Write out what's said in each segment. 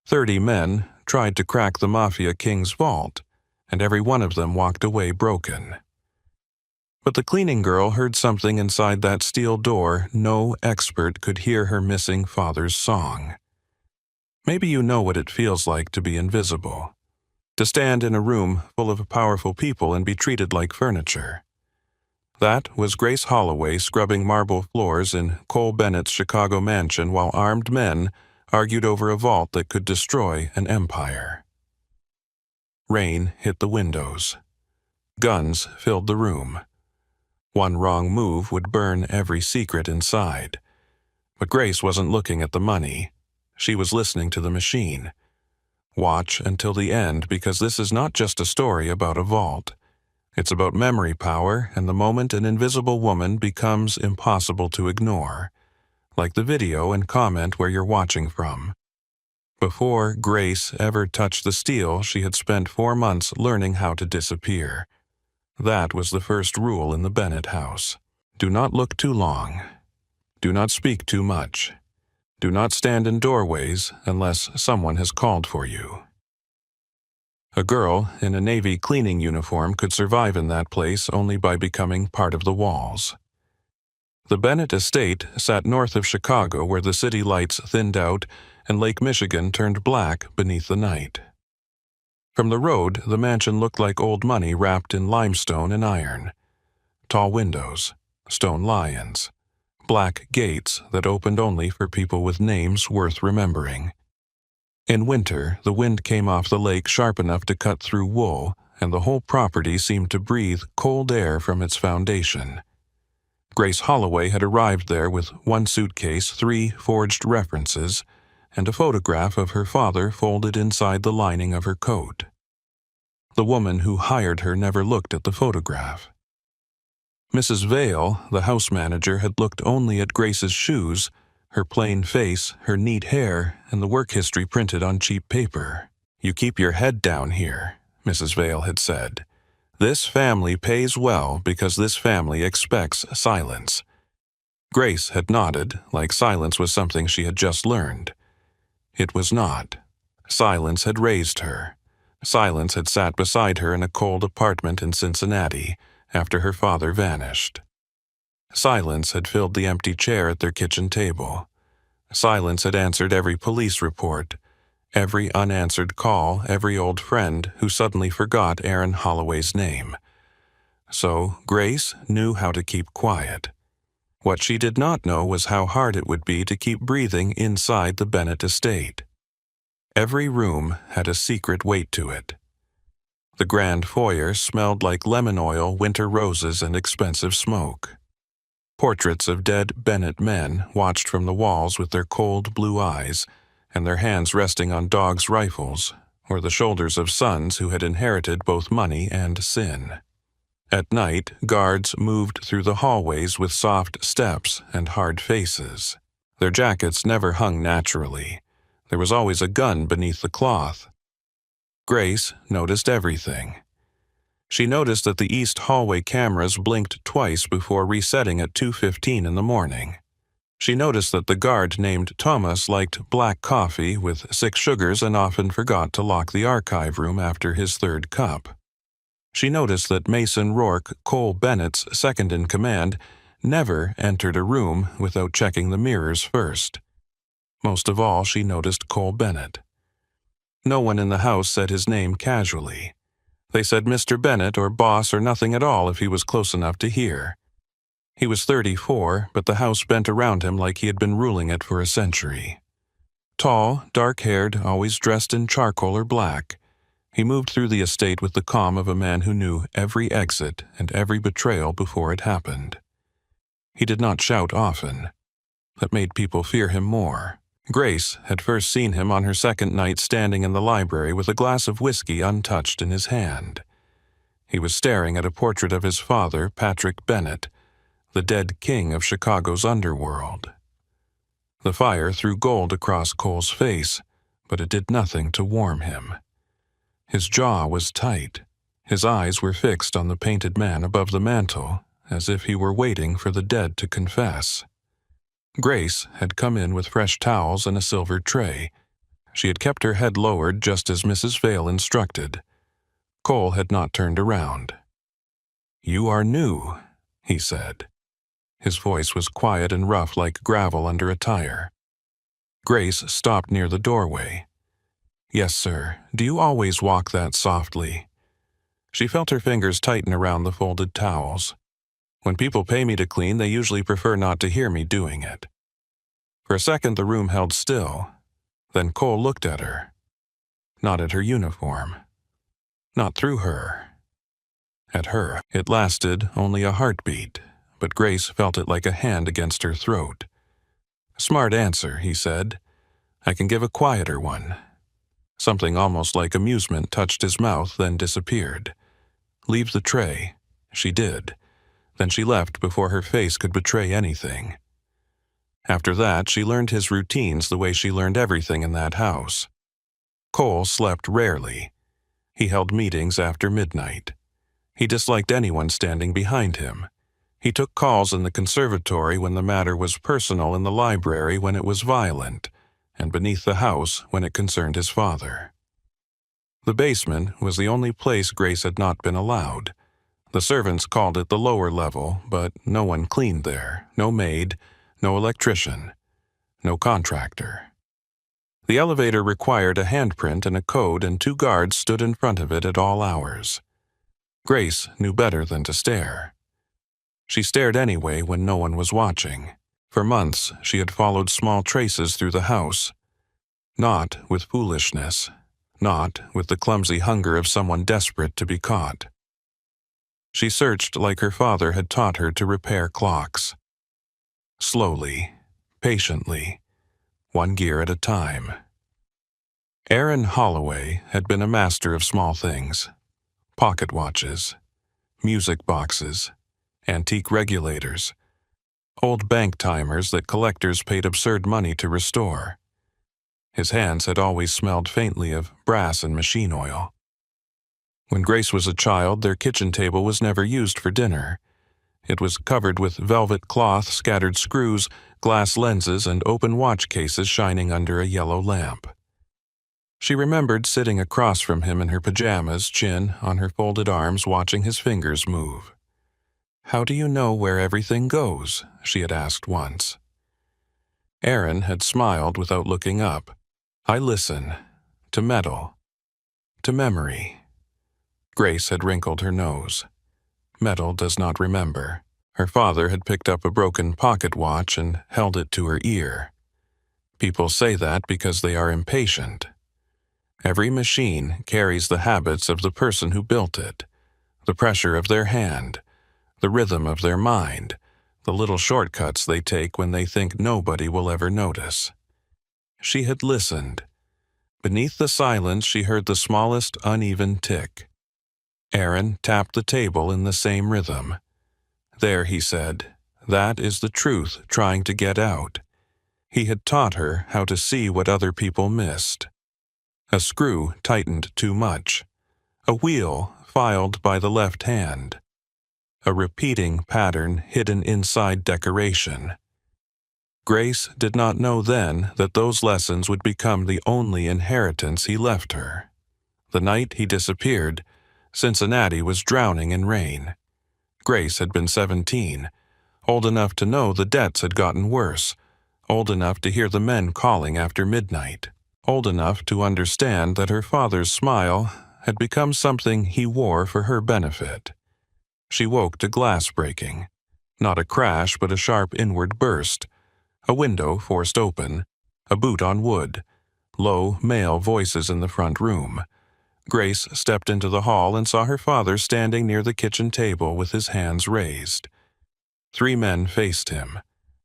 30 men tried to crack the Mafia king's vault, and every one of them walked away broken. But the cleaning girl heard something inside that steel door no expert could hear her missing father's song. Maybe you know what it feels like to be invisible, to stand in a room full of powerful people and be treated like furniture. That was Grace Holloway scrubbing marble floors in Cole Bennett's Chicago mansion while armed men argued over a vault that could destroy an empire. Rain hit the windows. Guns filled the room. One wrong move would burn every secret inside. But Grace wasn't looking at the money. She was listening to the machine. Watch until the end, because this is not just a story about a vault. It's about memory power and the moment an invisible woman becomes impossible to ignore, like the video and comment where you're watching from. Before Grace ever touched the steel, she had spent 4 months learning how to disappear. That was the first rule in the Bennett house. Do not look too long. Do not speak too much. Do not stand in doorways unless someone has called for you. A girl in a Navy cleaning uniform could survive in that place only by becoming part of the walls. The Bennett estate sat north of Chicago, where the city lights thinned out and Lake Michigan turned black beneath the night. From the road, the mansion looked like old money wrapped in limestone and iron. Tall windows, stone lions, black gates that opened only for people with names worth remembering. In winter, the wind came off the lake sharp enough to cut through wool, and the whole property seemed to breathe cold air from its foundation. Grace Holloway had arrived there with 1 suitcase, 3 forged references, and a photograph of her father folded inside the lining of her coat. The woman who hired her never looked at the photograph. Mrs. Vale, the house manager, had looked only at Grace's shoes, her plain face, her neat hair, and the work history printed on cheap paper. "You keep your head down here," Mrs. Vale had said. "This family pays well because this family expects silence." Grace had nodded, like silence was something she had just learned. It was not. Silence had raised her. Silence had sat beside her in a cold apartment in Cincinnati after her father vanished. Silence had filled the empty chair at their kitchen table. Silence had answered every police report, every unanswered call, every old friend who suddenly forgot Aaron Holloway's name. So Grace knew how to keep quiet. What she did not know was how hard it would be to keep breathing inside the Bennett estate. Every room had a secret weight to it. The grand foyer smelled like lemon oil, winter roses, and expensive smoke. Portraits of dead Bennett men watched from the walls with their cold blue eyes, and their hands resting on dogs' rifles, or the shoulders of sons who had inherited both money and sin. At night, guards moved through the hallways with soft steps and hard faces. Their jackets never hung naturally. There was always a gun beneath the cloth. Grace noticed everything. She noticed that the east hallway cameras blinked twice before resetting at 2:15 in the morning. She noticed that the guard named Thomas liked black coffee with 6 sugars and often forgot to lock the archive room after his 3rd cup. She noticed that Mason Rourke, Cole Bennett's second-in-command, never entered a room without checking the mirrors first. Most of all, she noticed Cole Bennett. No one in the house said his name casually. They said Mr. Bennett or boss or nothing at all if he was close enough to hear. He was 34, but the house bent around him like he had been ruling it for a century. Tall, dark-haired, always dressed in charcoal or black, he moved through the estate with the calm of a man who knew every exit and every betrayal before it happened. He did not shout often. That made people fear him more. Grace had first seen him on her second night standing in the library with a glass of whiskey untouched in his hand. He was staring at a portrait of his father, Patrick Bennett, the dead king of Chicago's underworld. The fire threw gold across Cole's face, but it did nothing to warm him. His jaw was tight. His eyes were fixed on the painted man above the mantel, as if he were waiting for the dead to confess. Grace had come in with fresh towels and a silver tray. She had kept her head lowered just as Mrs. Vale instructed. Cole had not turned around. "You are new," he said. His voice was quiet and rough like gravel under a tire. Grace stopped near the doorway. "Yes, sir. Do you always walk that softly?" She felt her fingers tighten around the folded towels. "When people pay me to clean, they usually prefer not to hear me doing it." For a second the room held still. Then Cole looked at her. Not at her uniform. Not through her. At her. It lasted only a heartbeat, but Grace felt it like a hand against her throat. "Smart answer," he said. "I can give a quieter one." Something almost like amusement touched his mouth, then disappeared. "Leave the tray." She did. Then she left before her face could betray anything. After that, she learned his routines the way she learned everything in that house. Cole slept rarely. He held meetings after midnight. He disliked anyone standing behind him. He took calls in the conservatory when the matter was personal, in the library when it was violent, and beneath the house when it concerned his father. The basement was the only place Grace had not been allowed. The servants called it the lower level, but no one cleaned there, no maid, no electrician, no contractor. The elevator required a handprint and a code, and 2 guards stood in front of it at all hours. Grace knew better than to stare. She stared anyway when no one was watching. For months, she had followed small traces through the house. Not with foolishness. Not with the clumsy hunger of someone desperate to be caught. She searched like her father had taught her to repair clocks. Slowly, patiently, 1 gear at a time. Aaron Holloway had been a master of small things. Pocket watches, music boxes, antique regulators, old bank timers that collectors paid absurd money to restore. His hands had always smelled faintly of brass and machine oil. When Grace was a child, their kitchen table was never used for dinner. It was covered with velvet cloth, scattered screws, glass lenses, and open watch cases shining under a yellow lamp. She remembered sitting across from him in her pajamas, chin on her folded arms, watching his fingers move. "How do you know where everything goes?" she had asked once. Aaron had smiled without looking up. "I listen. To metal. To memory." Grace had wrinkled her nose. Metal does not remember. Her father had picked up a broken pocket watch and held it to her ear. People say that because they are impatient. Every machine carries the habits of the person who built it, the pressure of their hand, the rhythm of their mind, the little shortcuts they take when they think nobody will ever notice. She had listened. Beneath the silence, she heard the smallest uneven tick. Aaron tapped the table in the same rhythm. "There," he said, "that is the truth trying to get out." He had taught her how to see what other people missed. A screw tightened too much. A wheel filed by the left hand. A repeating pattern hidden inside decoration. Grace did not know then that those lessons would become the only inheritance he left her. The night he disappeared, Cincinnati was drowning in rain. Grace had been 17, old enough to know the debts had gotten worse, old enough to hear the men calling after midnight, old enough to understand that her father's smile had become something he wore for her benefit. She woke to glass breaking. Not a crash, but a sharp inward burst. A window forced open. A boot on wood. Low, male voices in the front room. Grace stepped into the hall and saw her father standing near the kitchen table with his hands raised. 3 men faced him.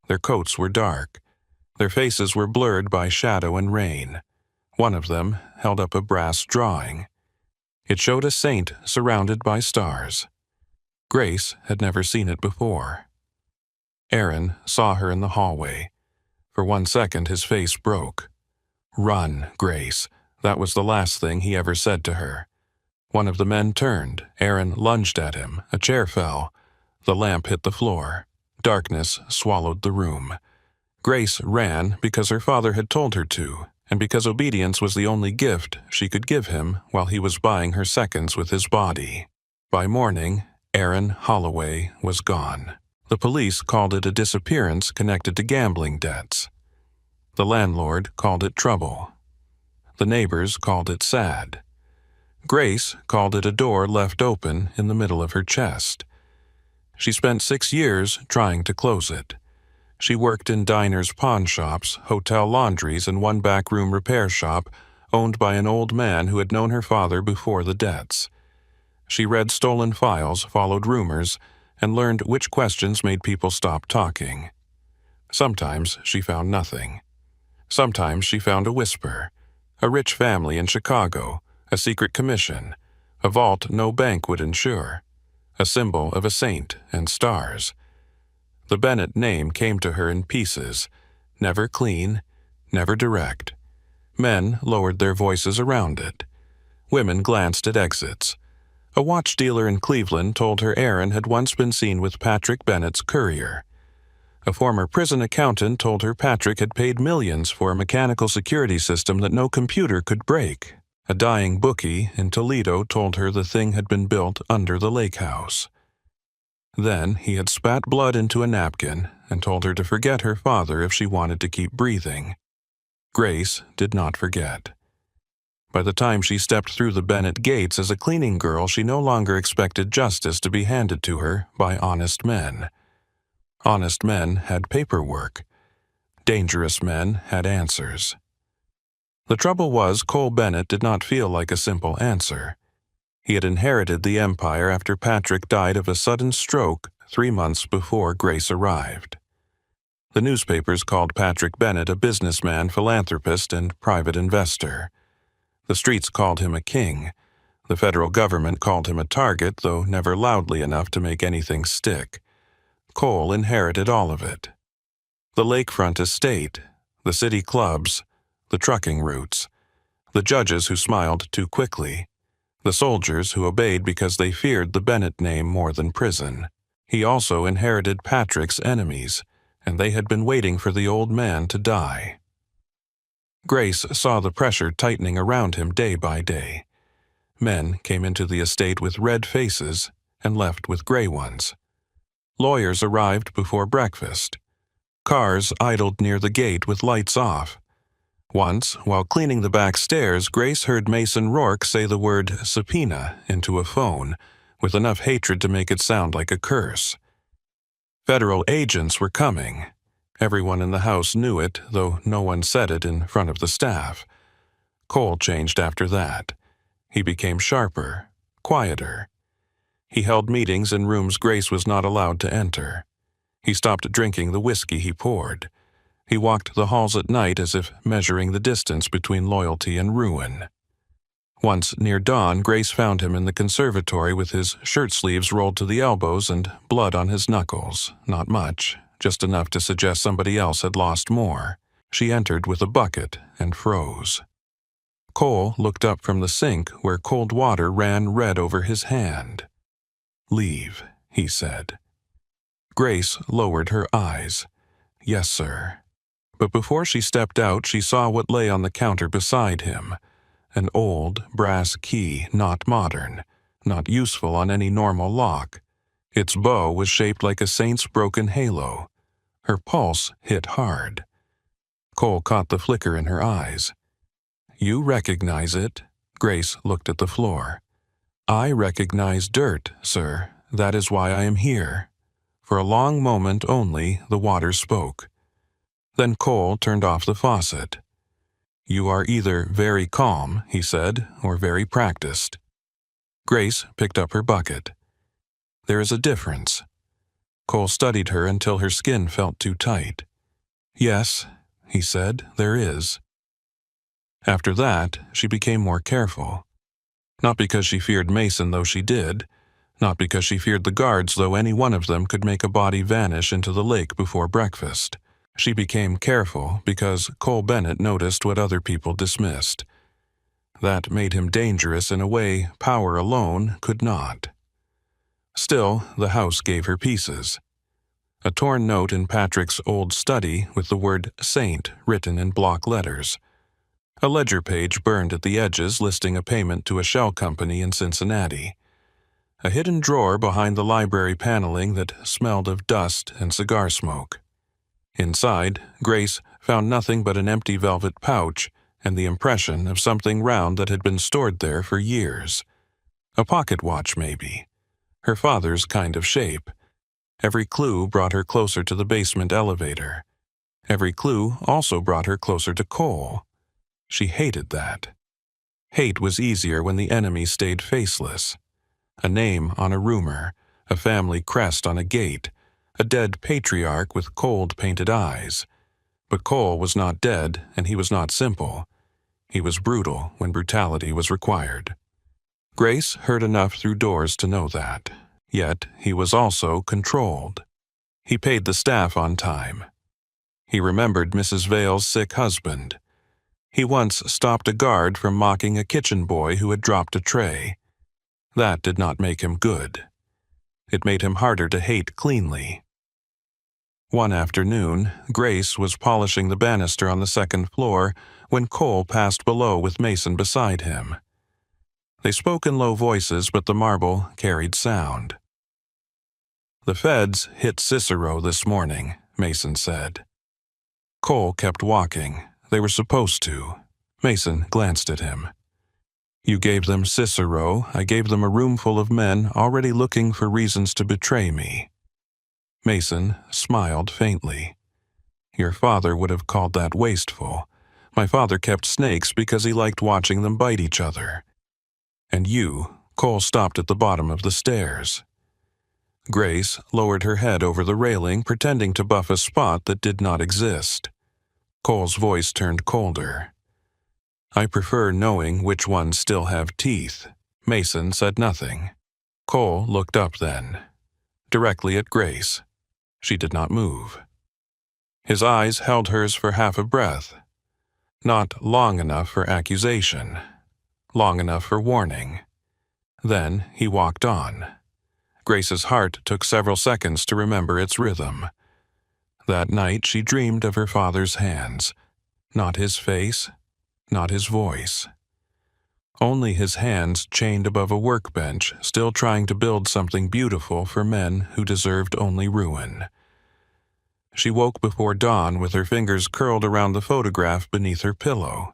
Their coats were dark. Their faces were blurred by shadow and rain. One of them held up a brass drawing. It showed a saint surrounded by stars. Grace had never seen it before. Aaron saw her in the hallway. For 1 second his face broke. "Run, Grace." That was the last thing he ever said to her. One of the men turned. Aaron lunged at him. A chair fell. The lamp hit the floor. Darkness swallowed the room. Grace ran because her father had told her to. and because obedience was the only gift she could give him while he was buying her seconds with his body. By morning, Aaron Holloway was gone. The police called it a disappearance connected to gambling debts. The landlord called it trouble. The neighbors called it sad. Grace called it a door left open in the middle of her chest. She spent 6 years trying to close it. She worked in diners, pawn shops, hotel laundries, and one backroom repair shop owned by an old man who had known her father before the debts. She read stolen files, followed rumors, and learned which questions made people stop talking. Sometimes she found nothing. Sometimes she found a whisper, a rich family in Chicago, a secret commission, a vault no bank would insure, a symbol of a saint and stars. The Bennett name came to her in pieces, never clean, never direct. Men lowered their voices around it. Women glanced at exits. A watch dealer in Cleveland told her Aaron had once been seen with Patrick Bennett's courier. A former prison accountant told her Patrick had paid millions for a mechanical security system that no computer could break. A dying bookie in Toledo told her the thing had been built under the lake house. Then he had spat blood into a napkin and told her to forget her father if she wanted to keep breathing. Grace did not forget. By the time she stepped through the Bennett gates as a cleaning girl, she no longer expected justice to be handed to her by honest men. Honest men had paperwork. Dangerous men had answers. The trouble was, Cole Bennett did not feel like a simple answer. He had inherited the empire after Patrick died of a sudden stroke 3 months before Grace arrived. The newspapers called Patrick Bennett a businessman, philanthropist, and private investor. The streets called him a king. The federal government called him a target, though never loudly enough to make anything stick. Cole inherited all of it. The lakefront estate, the city clubs, the trucking routes, the judges who smiled too quickly, the soldiers who obeyed because they feared the Bennett name more than prison. He also inherited Patrick's enemies, and they had been waiting for the old man to die. Grace saw the pressure tightening around him day by day. Men came into the estate with red faces and left with gray ones. Lawyers arrived before breakfast. Cars idled near the gate with lights off. Once, while cleaning the back stairs, Grace heard Mason Rourke say the word subpoena into a phone, with enough hatred to make it sound like a curse. Federal agents were coming. Everyone in the house knew it, though no one said it in front of the staff. Cole changed after that. He became sharper, quieter. He held meetings in rooms Grace was not allowed to enter. He stopped drinking the whiskey he poured. He walked the halls at night as if measuring the distance between loyalty and ruin. Once, near dawn, Grace found him in the conservatory with his shirt sleeves rolled to the elbows and blood on his knuckles. Not much, just enough to suggest somebody else had lost more. She entered with a bucket and froze. Cole looked up from the sink where cold water ran red over his hand. "Leave," he said. Grace lowered her eyes. "Yes, sir." But before she stepped out, she saw what lay on the counter beside him. An old brass key, not modern, not useful on any normal lock. Its bow was shaped like a saint's broken halo. Her pulse hit hard. Cole caught the flicker in her eyes. "You recognize it?" Grace looked at the floor. "I recognize dirt, sir. That is why I am here." For a long moment only, the water spoke. Then Cole turned off the faucet. "You are either very calm," he said, "or very practiced." Grace picked up her bucket. "There is a difference." Cole studied her until her skin felt too tight. "Yes," he said, "there is." After that, she became more careful. Not because she feared Mason, though she did. Not because she feared the guards, though any one of them could make a body vanish into the lake before breakfast. She became careful because Cole Bennett noticed what other people dismissed. That made him dangerous in a way power alone could not. Still, the house gave her pieces. A torn note in Patrick's old study with the word saint written in block letters. A ledger page burned at the edges listing a payment to a shell company in Cincinnati. A hidden drawer behind the library paneling that smelled of dust and cigar smoke. Inside, Grace found nothing but an empty velvet pouch and the impression of something round that had been stored there for years. A pocket watch, maybe. Her father's kind of shape. Every clue brought her closer to the basement elevator. Every clue also brought her closer to Cole. She hated that. Hate was easier when the enemy stayed faceless. A name on a rumor, a family crest on a gate, a dead patriarch with cold painted eyes. But Cole was not dead, and he was not simple. He was brutal when brutality was required. Grace heard enough through doors to know that. Yet he was also controlled. He paid the staff on time. He remembered Mrs. Vale's sick husband. He once stopped a guard from mocking a kitchen boy who had dropped a tray. That did not make him good. It made him harder to hate cleanly. One afternoon, Grace was polishing the banister on the second floor when Cole passed below with Mason beside him. They spoke in low voices, but the marble carried sound. "The feds hit Cicero this morning," Mason said. Cole kept walking. They were supposed to. Mason glanced at him. "You gave them Cicero. I gave them a room full of men already looking for reasons to betray me." Mason smiled faintly. "Your father would have called that wasteful. My father kept snakes because he liked watching them bite each other. And you," Cole stopped at the bottom of the stairs. Grace lowered her head over the railing, pretending to buff a spot that did not exist. Cole's voice turned colder. "I prefer knowing which ones still have teeth." Mason said nothing. Cole looked up then, directly at Grace. She did not move. His eyes held hers for half a breath. Not long enough for accusation. Long enough for warning. Then he walked on. Grace's heart took several seconds to remember its rhythm. That night she dreamed of her father's hands. Not his face, not his voice. Only his hands chained above a workbench, still trying to build something beautiful for men who deserved only ruin. She woke before dawn with her fingers curled around the photograph beneath her pillow.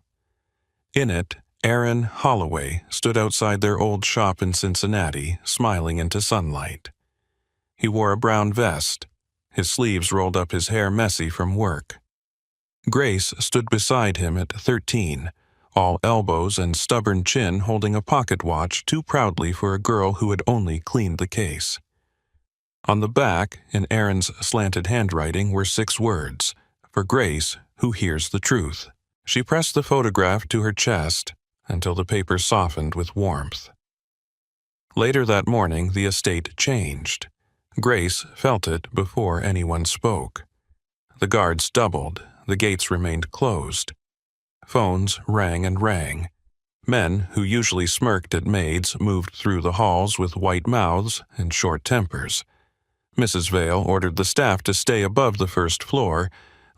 In it, Aaron Holloway stood outside their old shop in Cincinnati, smiling into sunlight. He wore a brown vest, his sleeves rolled up, his hair messy from work. Grace stood beside him at 13, all elbows and stubborn chin, holding a pocket watch too proudly for a girl who had only cleaned the case. On the back, in Aaron's slanted handwriting, were 6 words, "For Grace, who hears the truth." She pressed the photograph to her chest until the paper softened with warmth. Later that morning, the estate changed. Grace felt it before anyone spoke. The guards doubled. The gates remained closed. Phones rang and rang. Men who usually smirked at maids moved through the halls with white mouths and short tempers. Mrs. Vale ordered the staff to stay above the first floor,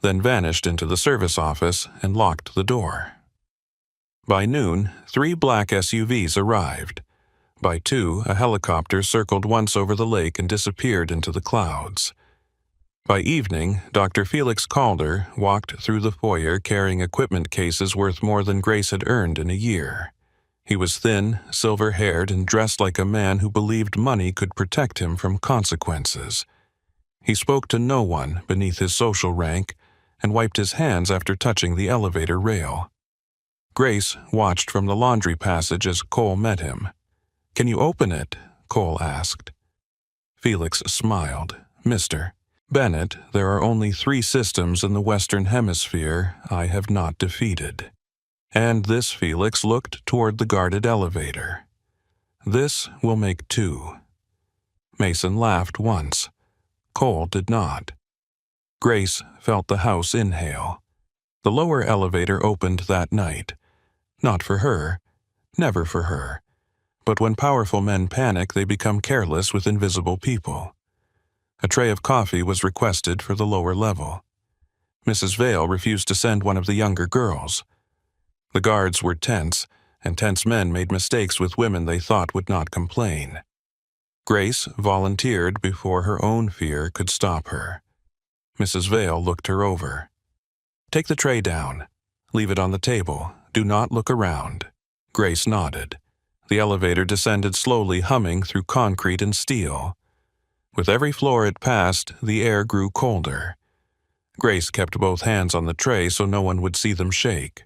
then vanished into the service office and locked the door. By noon, 3 black SUVs arrived. By 2, a helicopter circled once over the lake and disappeared into the clouds. By evening, Dr. Felix Calder walked through the foyer carrying equipment cases worth more than Grace had earned in a year. He was thin, silver-haired, and dressed like a man who believed money could protect him from consequences. He spoke to no one beneath his social rank and wiped his hands after touching the elevator rail. Grace watched from the laundry passage as Cole met him. "Can you open it?" Cole asked. Felix smiled. "Mr. Bennett, there are only 3 systems in the Western Hemisphere I have not defeated." And this Felix looked toward the guarded elevator. "This will make 2. Mason laughed once. Cole did not. Grace felt the house inhale. The lower elevator opened that night. Not for her. Never for her. But when powerful men panic, they become careless with invisible people. A tray of coffee was requested for the lower level. Mrs. Vale refused to send one of the younger girls. The guards were tense, and tense men made mistakes with women they thought would not complain. Grace volunteered before her own fear could stop her. Mrs. Vale looked her over. "Take the tray down. Leave it on the table. Do not look around." Grace nodded. The elevator descended slowly, humming through concrete and steel. With every floor it passed, the air grew colder. Grace kept both hands on the tray so no one would see them shake.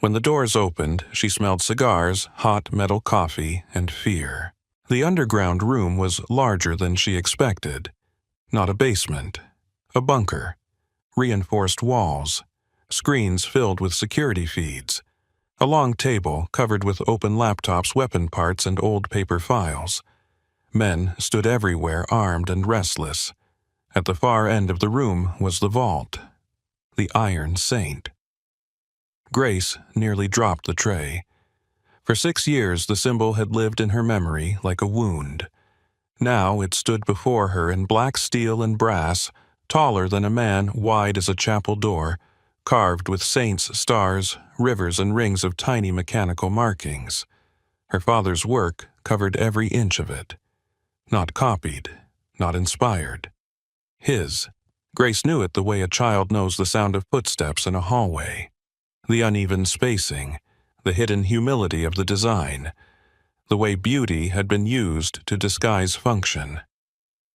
When the doors opened, she smelled cigars, hot metal coffee, and fear. The underground room was larger than she expected. Not a basement. A bunker. Reinforced walls. Screens filled with security feeds. A long table covered with open laptops, weapon parts, and old paper files. Men stood everywhere, armed and restless. At the far end of the room was the vault. The Iron Saint. Grace nearly dropped the tray. For 6 years the symbol had lived in her memory like a wound. Now it stood before her in black steel and brass, taller than a man, wide as a chapel door, carved with saints, stars, rivers, and rings of tiny mechanical markings. Her father's work covered every inch of it. Not copied, not inspired. His. Grace knew it the way a child knows the sound of footsteps in a hallway. The uneven spacing, the hidden humility of the design, the way beauty had been used to disguise function.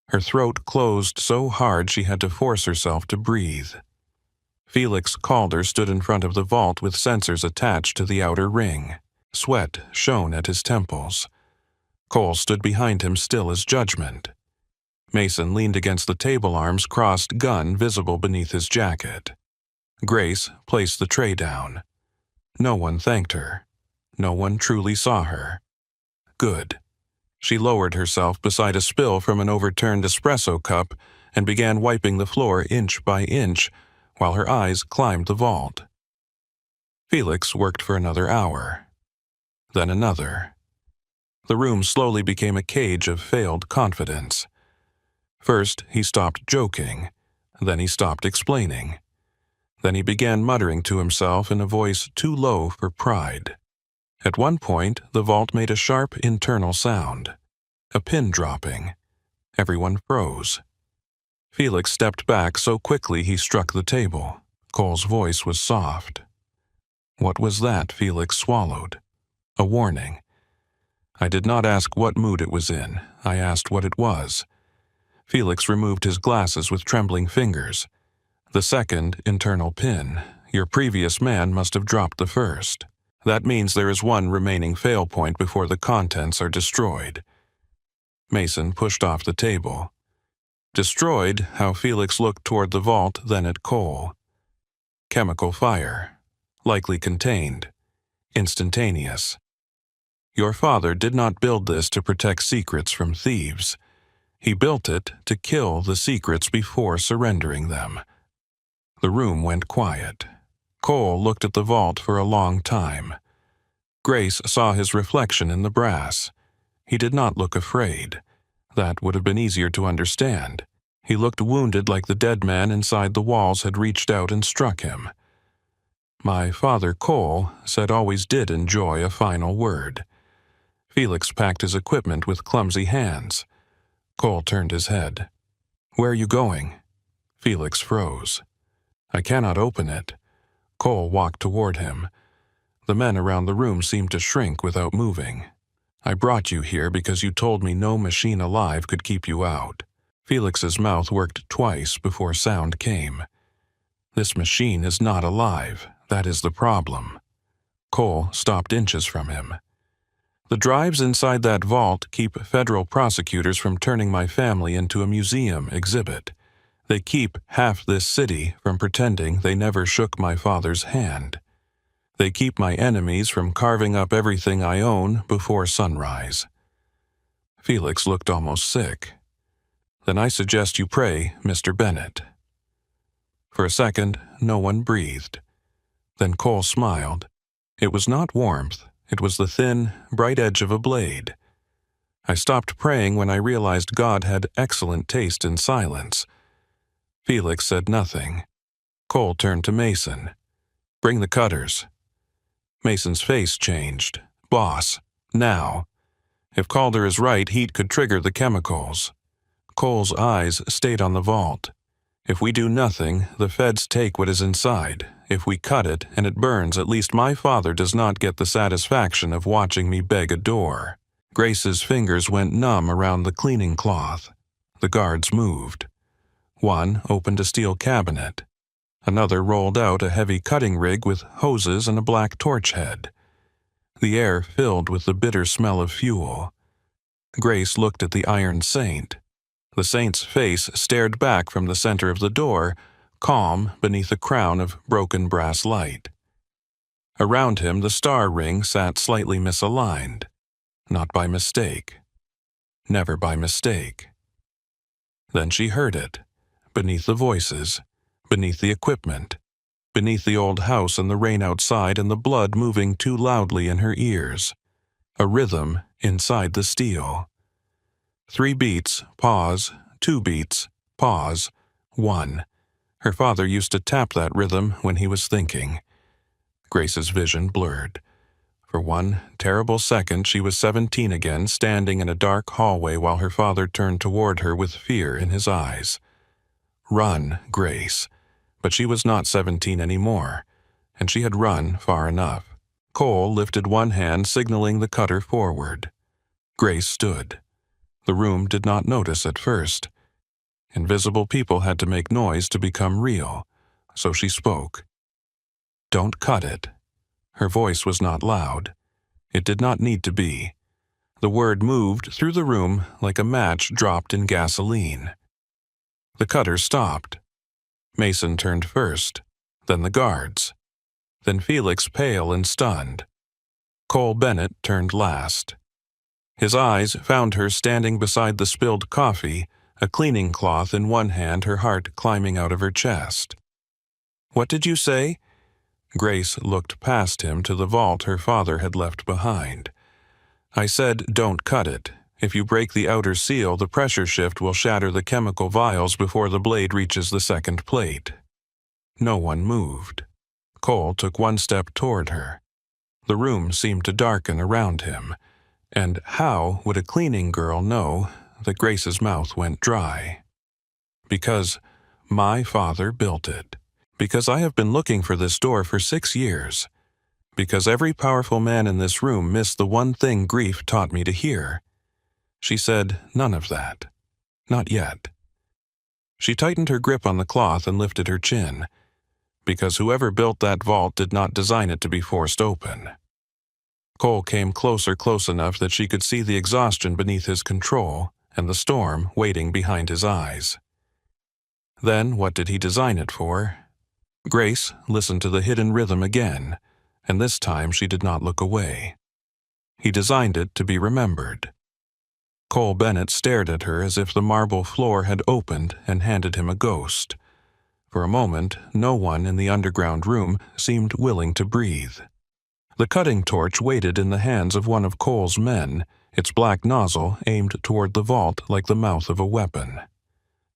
Her throat closed so hard she had to force herself to breathe. Felix Calder stood in front of the vault with sensors attached to the outer ring. Sweat shone at his temples. Cole stood behind him still as judgment. Mason leaned against the table, arms crossed, gun visible beneath his jacket. Grace placed the tray down. No one thanked her. No one truly saw her. Good. She lowered herself beside a spill from an overturned espresso cup and began wiping the floor inch by inch while her eyes climbed the vault. Felix worked for another hour. Then another. The room slowly became a cage of failed confidence. First, he stopped joking. Then he stopped explaining. Then he began muttering to himself in a voice too low for pride. At one point, the vault made a sharp internal sound. A pin dropping. Everyone froze. Felix stepped back so quickly he struck the table. Cole's voice was soft. What was that? Felix swallowed. A warning. I did not ask what mood it was in. I asked what it was. Felix removed his glasses with trembling fingers. The second internal pin. Your previous man must have dropped the first. That means there is one remaining fail point before the contents are destroyed. Mason pushed off the table. Destroyed, how Felix looked toward the vault, then at Cole. Chemical fire. Likely contained. Instantaneous. Your father did not build this to protect secrets from thieves. He built it to kill the secrets before surrendering them. The room went quiet. Cole looked at the vault for a long time. Grace saw his reflection in the brass. He did not look afraid. That would have been easier to understand. He looked wounded, like the dead man inside the walls had reached out and struck him. My father, Cole, said always did enjoy a final word. Felix packed his equipment with clumsy hands. Cole turned his head. Where are you going? Felix froze. I cannot open it. Cole walked toward him. The men around the room seemed to shrink without moving. I brought you here because you told me no machine alive could keep you out. Felix's mouth worked twice before sound came. This machine is not alive. That is the problem. Cole stopped inches from him. The drives inside that vault keep federal prosecutors from turning my family into a museum exhibit. They keep half this city from pretending they never shook my father's hand. They keep my enemies from carving up everything I own before sunrise. Felix looked almost sick. Then I suggest you pray, Mr. Bennett. For a second, no one breathed. Then Cole smiled. It was not warmth. It was the thin, bright edge of a blade. I stopped praying when I realized God had excellent taste in silence. Felix said nothing. Cole turned to Mason. Bring the cutters. Mason's face changed. Boss, now. If Calder is right, heat could trigger the chemicals. Cole's eyes stayed on the vault. If we do nothing, the feds take what is inside. If we cut it and it burns, at least my father does not get the satisfaction of watching me beg a door. Grace's fingers went numb around the cleaning cloth. The guards moved. One opened a steel cabinet. Another rolled out a heavy cutting rig with hoses and a black torch head. The air filled with the bitter smell of fuel. Grace looked at the Iron Saint. The saint's face stared back from the center of the door, calm beneath a crown of broken brass light. Around him, the star ring sat slightly misaligned. Not by mistake. Never by mistake. Then she heard it. Beneath the voices. Beneath the equipment. Beneath the old house and the rain outside and the blood moving too loudly in her ears. A rhythm inside the steel. 3 beats, pause, 2 beats, pause, 1. Her father used to tap that rhythm when he was thinking. Grace's vision blurred. For one terrible second, she was 17 again, standing in a dark hallway while her father turned toward her with fear in his eyes. Run, Grace. But she was not 17 anymore, and she had run far enough. Cole lifted one hand, signaling the cutter forward. Grace stood. The room did not notice at first. Invisible people had to make noise to become real, so she spoke. Don't cut it. Her voice was not loud. It did not need to be. The word moved through the room like a match dropped in gasoline. The cutter stopped. Mason turned first, then the guards, then Felix, pale and stunned. Cole Bennett turned last. His eyes found her standing beside the spilled coffee, a cleaning cloth in one hand, her heart climbing out of her chest. What did you say? Grace looked past him to the vault her father had left behind. I said, don't cut it. If you break the outer seal, the pressure shift will shatter the chemical vials before the blade reaches the second plate. No one moved. Cole took one step toward her. The room seemed to darken around him. And how would a cleaning girl know that Grace's mouth went dry? Because my father built it. Because I have been looking for this door for 6 years. Because every powerful man in this room missed the one thing grief taught me to hear. She said none of that. Not yet. She tightened her grip on the cloth and lifted her chin. Because whoever built that vault did not design it to be forced open. Cole came closer, close enough that she could see the exhaustion beneath his control and the storm waiting behind his eyes. Then what did he design it for? Grace listened to the hidden rhythm again, and this time she did not look away. He designed it to be remembered. Cole Bennett stared at her as if the marble floor had opened and handed him a ghost. For a moment, no one in the underground room seemed willing to breathe. The cutting torch waited in the hands of one of Cole's men, its black nozzle aimed toward the vault like the mouth of a weapon.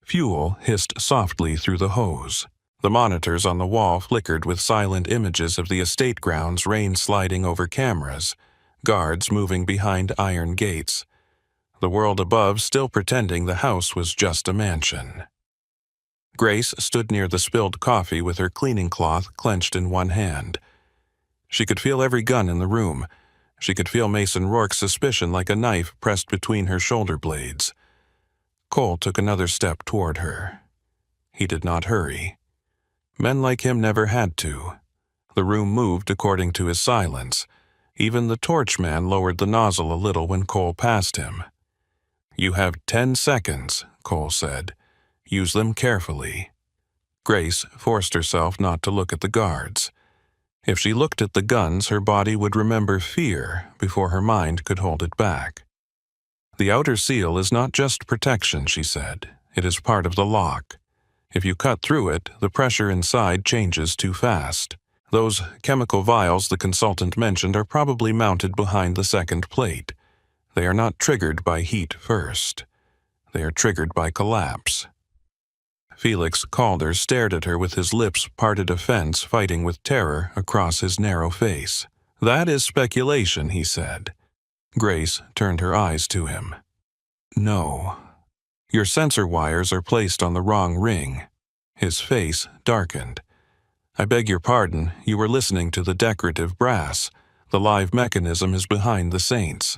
Fuel hissed softly through the hose. The monitors on the wall flickered with silent images of the estate grounds, rain sliding over cameras, guards moving behind iron gates. The world above still pretending the house was just a mansion. Grace stood near the spilled coffee with her cleaning cloth clenched in one hand. She could feel every gun in the room. She could feel Mason Rourke's suspicion like a knife pressed between her shoulder blades. Cole took another step toward her. He did not hurry. Men like him never had to. The room moved according to his silence. Even the torch man lowered the nozzle a little when Cole passed him. You have 10 seconds, Cole said. Use them carefully. Grace forced herself not to look at the guards. If she looked at the guns, her body would remember fear before her mind could hold it back. The outer seal is not just protection, she said. It is part of the lock. If you cut through it, the pressure inside changes too fast. Those chemical vials the consultant mentioned are probably mounted behind the second plate. They are not triggered by heat first. They are triggered by collapse. Felix Calder stared at her with his lips parted offense fighting with terror across his narrow face. "That is speculation," he said. Grace turned her eyes to him. "No. Your sensor wires are placed on the wrong ring." His face darkened. "I beg your pardon, you were listening to the decorative brass. The live mechanism is behind the saints.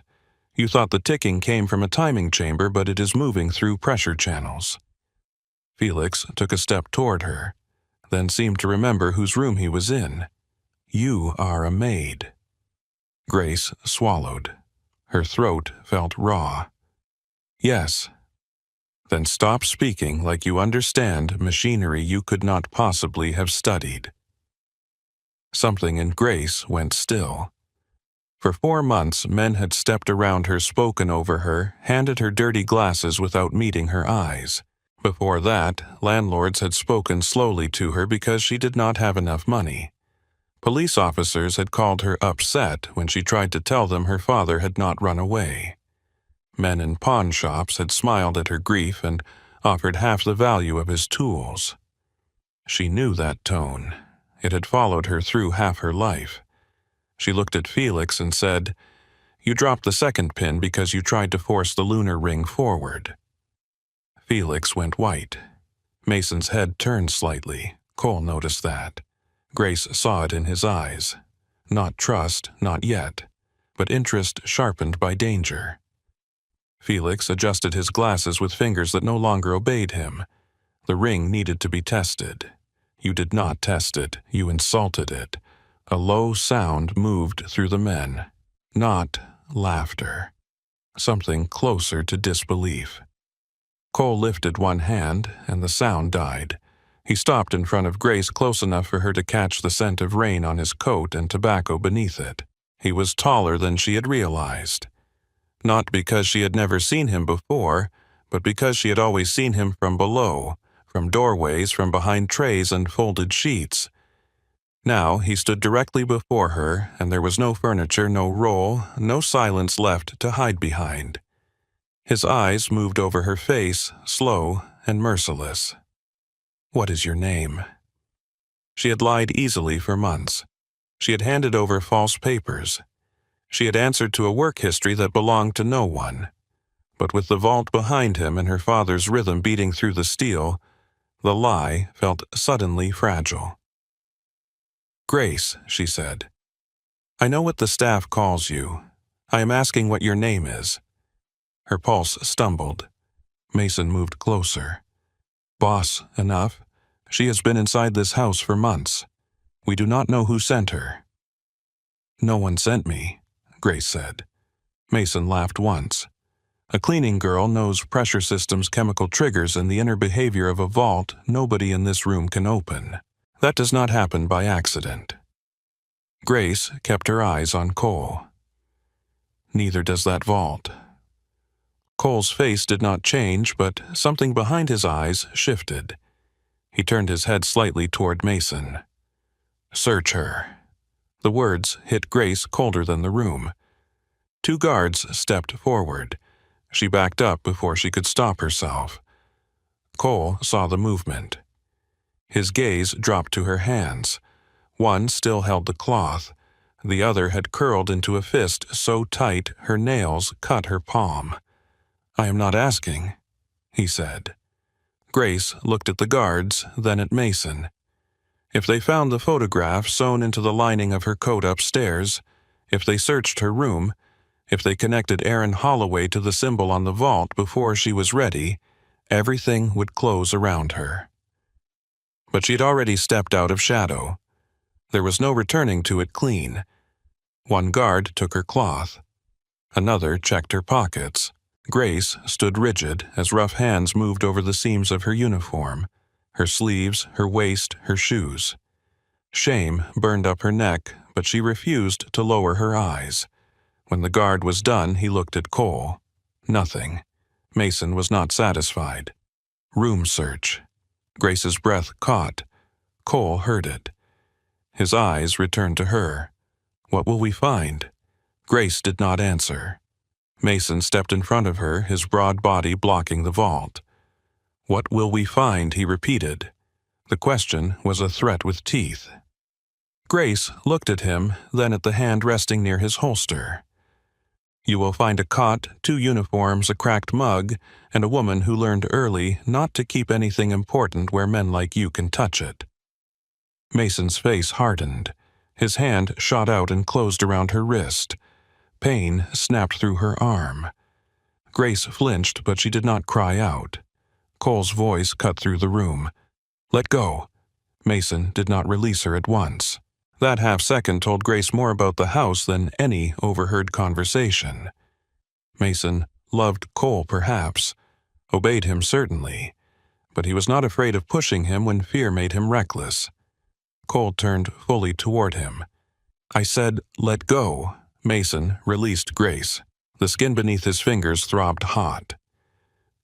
You thought the ticking came from a timing chamber, but it is moving through pressure channels." Felix took a step toward her, then seemed to remember whose room he was in. "You are a maid." Grace swallowed. Her throat felt raw. "Yes." "Then stop speaking like you understand machinery you could not possibly have studied." Something in Grace went still. For 4 months, men had stepped around her, spoken over her, handed her dirty glasses without meeting her eyes. Before that, landlords had spoken slowly to her because she did not have enough money. Police officers had called her upset when she tried to tell them her father had not run away. Men in pawn shops had smiled at her grief and offered half the value of his tools. She knew that tone. It had followed her through half her life. She looked at Felix and said, "You dropped the second pin because you tried to force the lunar ring forward." Felix went white. Mason's head turned slightly. Cole noticed that. Grace saw it in his eyes. Not trust, not yet, but interest sharpened by danger. Felix adjusted his glasses with fingers that no longer obeyed him. The ring needed to be tested. "You did not test it. You insulted it." A low sound moved through the men. Not laughter. Something closer to disbelief. Cole lifted one hand, and the sound died. He stopped in front of Grace close enough for her to catch the scent of rain on his coat and tobacco beneath it. He was taller than she had realized. Not because she had never seen him before, but because she had always seen him from below, from doorways, from behind trays and folded sheets. Now he stood directly before her, and there was no furniture, no roll, no silence left to hide behind. His eyes moved over her face, slow and merciless. "What is your name?" She had lied easily for months. She had handed over false papers. She had answered to a work history that belonged to no one. But with the vault behind him and her father's rhythm beating through the steel, the lie felt suddenly fragile. "Grace," she said, "I know what the staff calls you. I am asking what your name is." Her pulse stumbled. Mason moved closer. "Boss, enough. She has been inside this house for months. We do not know who sent her." "No one sent me," Grace said. Mason laughed once. "A cleaning girl knows pressure systems, chemical triggers, and the inner behavior of a vault nobody in this room can open. That does not happen by accident." Grace kept her eyes on Cole. "Neither does that vault." Cole's face did not change, but something behind his eyes shifted. He turned his head slightly toward Mason. "Search her." The words hit Grace colder than the room. 2 guards stepped forward. She backed up before she could stop herself. Cole saw the movement. His gaze dropped to her hands. One still held the cloth. The other had curled into a fist so tight her nails cut her palm. "I am not asking," he said. Grace looked at the guards, then at Mason. If they found the photograph sewn into the lining of her coat upstairs, if they searched her room, if they connected Aaron Holloway to the symbol on the vault before she was ready, everything would close around her. But she had already stepped out of shadow. There was no returning to it clean. One guard took her cloth. Another checked her pockets. Grace stood rigid as rough hands moved over the seams of her uniform, her sleeves, her waist, her shoes. Shame burned up her neck, but she refused to lower her eyes. When the guard was done, he looked at Cole. Nothing. Mason was not satisfied. Room search. Grace's breath caught. Cole heard it. His eyes returned to her. "What will we find?" Grace did not answer. Mason stepped in front of her, his broad body blocking the vault. "What will we find?" he repeated. The question was a threat with teeth. Grace looked at him, then at the hand resting near his holster. You will find a cot, 2 uniforms, a cracked mug, and a woman who learned early not to keep anything important where men like you can touch it. Mason's face hardened. His hand shot out and closed around her wrist. Pain snapped through her arm. Grace flinched, but she did not cry out. Cole's voice cut through the room. "Let go." Mason did not release her at once. That half-second told Grace more about the house than any overheard conversation. Mason loved Cole, perhaps, obeyed him certainly, but he was not afraid of pushing him when fear made him reckless. Cole turned fully toward him. "I said, let go." Mason released Grace. The skin beneath his fingers throbbed hot.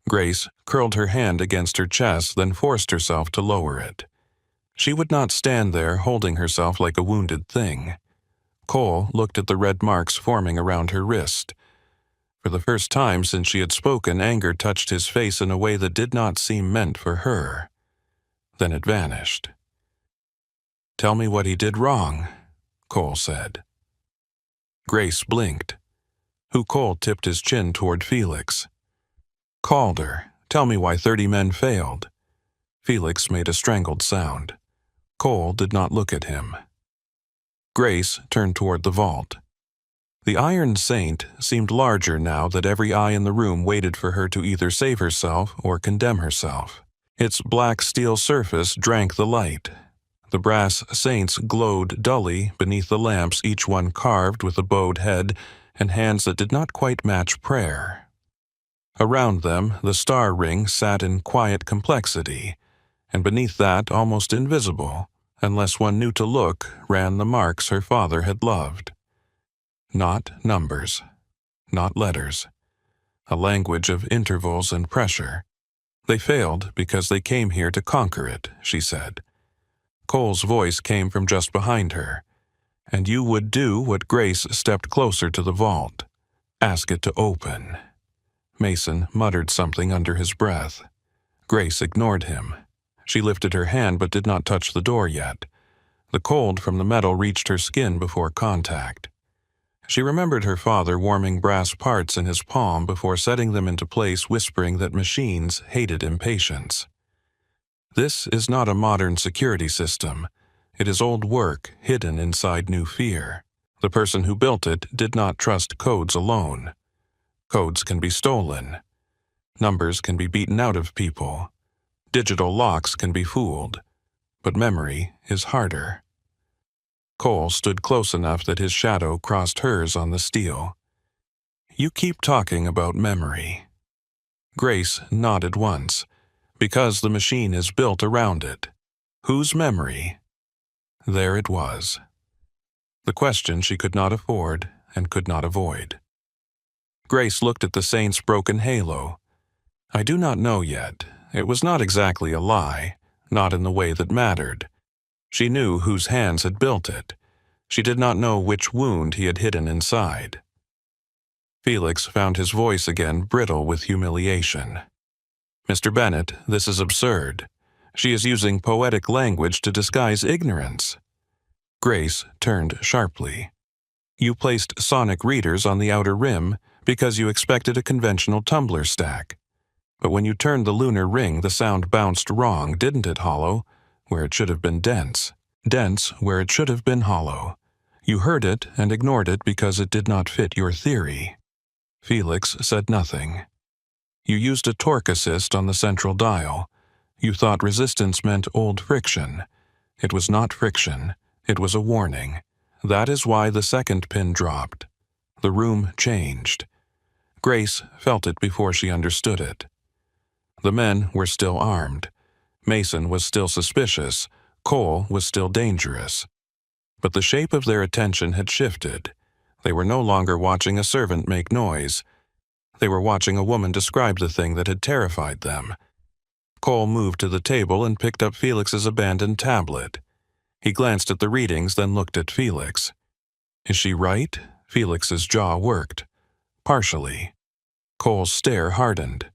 Grace curled her hand against her chest, then forced herself to lower it. She would not stand there holding herself like a wounded thing. Cole looked at the red marks forming around her wrist. For the first time since she had spoken, anger touched his face in a way that did not seem meant for her. Then it vanished. "Tell me what he did wrong," Cole said. Grace blinked. Cole tipped his chin toward Felix. "Calder, tell me why 30 men failed." Felix made a strangled sound. Cole did not look at him. Grace turned toward the vault. The Iron Saint seemed larger now that every eye in the room waited for her to either save herself or condemn herself. Its black steel surface drank the light. The brass saints glowed dully beneath the lamps, each one carved with a bowed head and hands that did not quite match prayer. Around them, the star ring sat in quiet complexity, and beneath that, almost invisible, unless one knew to look, ran the marks her father had loved. Not numbers, not letters. A language of intervals and pressure. They failed because they came here to conquer it, she said. Cole's voice came from just behind her. And you would do what Grace stepped closer to the vault. Ask it to open. Mason muttered something under his breath. Grace ignored him. She lifted her hand but did not touch the door yet. The cold from the metal reached her skin before contact. She remembered her father warming brass parts in his palm before setting them into place, whispering that machines hated impatience. This is not a modern security system. It is old work hidden inside new fear. The person who built it did not trust codes alone. Codes can be stolen. Numbers can be beaten out of people. Digital locks can be fooled. But memory is harder. Cole stood close enough that his shadow crossed hers on the steel. You keep talking about memory. Grace nodded once. Because the machine is built around it. Whose memory? There it was. The question she could not afford and could not avoid. Grace looked at the saint's broken halo. I do not know yet. It was not exactly a lie, not in the way that mattered. She knew whose hands had built it. She did not know which wound he had hidden inside. Felix found his voice again brittle with humiliation. Mr. Bennett, this is absurd. She is using poetic language to disguise ignorance. Grace turned sharply. You placed sonic readers on the outer rim because you expected a conventional tumbler stack. But when you turned the lunar ring, the sound bounced wrong, didn't it, hollow, where it should have been dense? Dense where it should have been hollow. You heard it and ignored it because it did not fit your theory. Felix said nothing. You used a torque assist on the central dial. You thought resistance meant old friction. It was not friction. It was a warning. That is why the second pin dropped. The room changed. Grace felt it before she understood it. The men were still armed. Mason was still suspicious. Cole was still dangerous. But the shape of their attention had shifted. They were no longer watching a servant make noise. They were watching a woman describe the thing that had terrified them. Cole moved to the table and picked up Felix's abandoned tablet. He glanced at the readings, then looked at Felix. Is she right? Felix's jaw worked. Partially. Cole's stare hardened.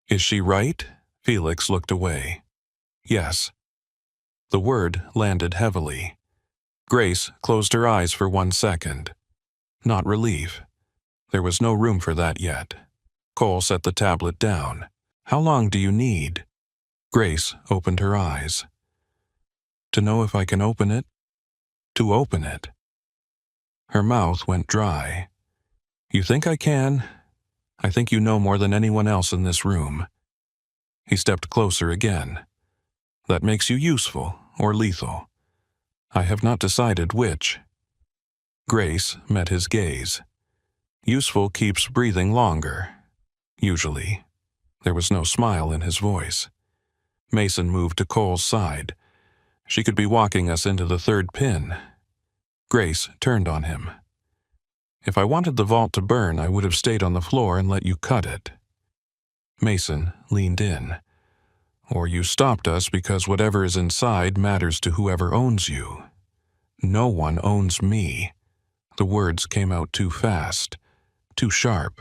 Is she right? Felix looked away. Yes. The word landed heavily. Grace closed her eyes for 1 second. Not relief. There was no room for that yet. Cole set the tablet down. How long do you need? Grace opened her eyes. To know if I can open it? To open it. Her mouth went dry. You think I can? I think you know more than anyone else in this room. He stepped closer again. That makes you useful or lethal. I have not decided which. Grace met his gaze. Useful keeps breathing longer. Usually. There was no smile in his voice. Mason moved to Cole's side. She could be walking us into the third pin. Grace turned on him. If I wanted the vault to burn, I would have stayed on the floor and let you cut it. Mason leaned in. Or you stopped us because whatever is inside matters to whoever owns you. No one owns me. The words came out too fast, too sharp.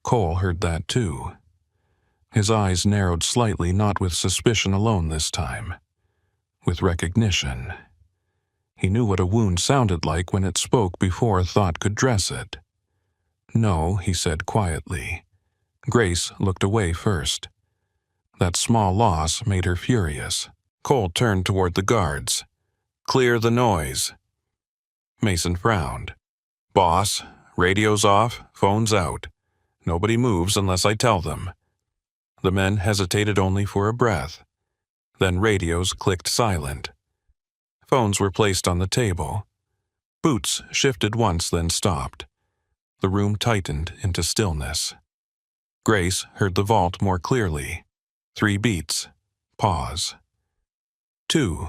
Cole heard that too. His eyes narrowed slightly, not with suspicion alone this time. With recognition. He knew what a wound sounded like when it spoke before a thought could dress it. No, he said quietly. Grace looked away first. That small loss made her furious. Cole turned toward the guards. Clear the noise. Mason frowned. Boss, radio's off, phone's out. Nobody moves unless I tell them. The men hesitated only for a breath. Then radios clicked silent. Phones were placed on the table. Boots shifted once, then stopped. The room tightened into stillness. Grace heard the vault more clearly. 3 beats. Pause. 2.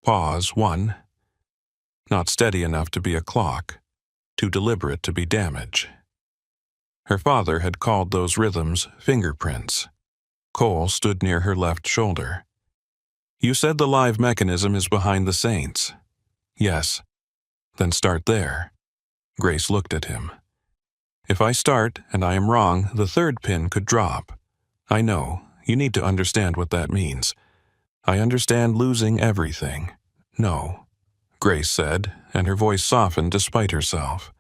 Pause. 1. Not steady enough to be a clock. Too deliberate to be damage. Her father had called those rhythms fingerprints. Cole stood near her left shoulder. You said the live mechanism is behind the saints. Yes. Then start there. Grace looked at him. If I start and I am wrong, the third pin could drop. I know. You need to understand what that means. I understand losing everything. No, Grace said, and her voice softened despite herself.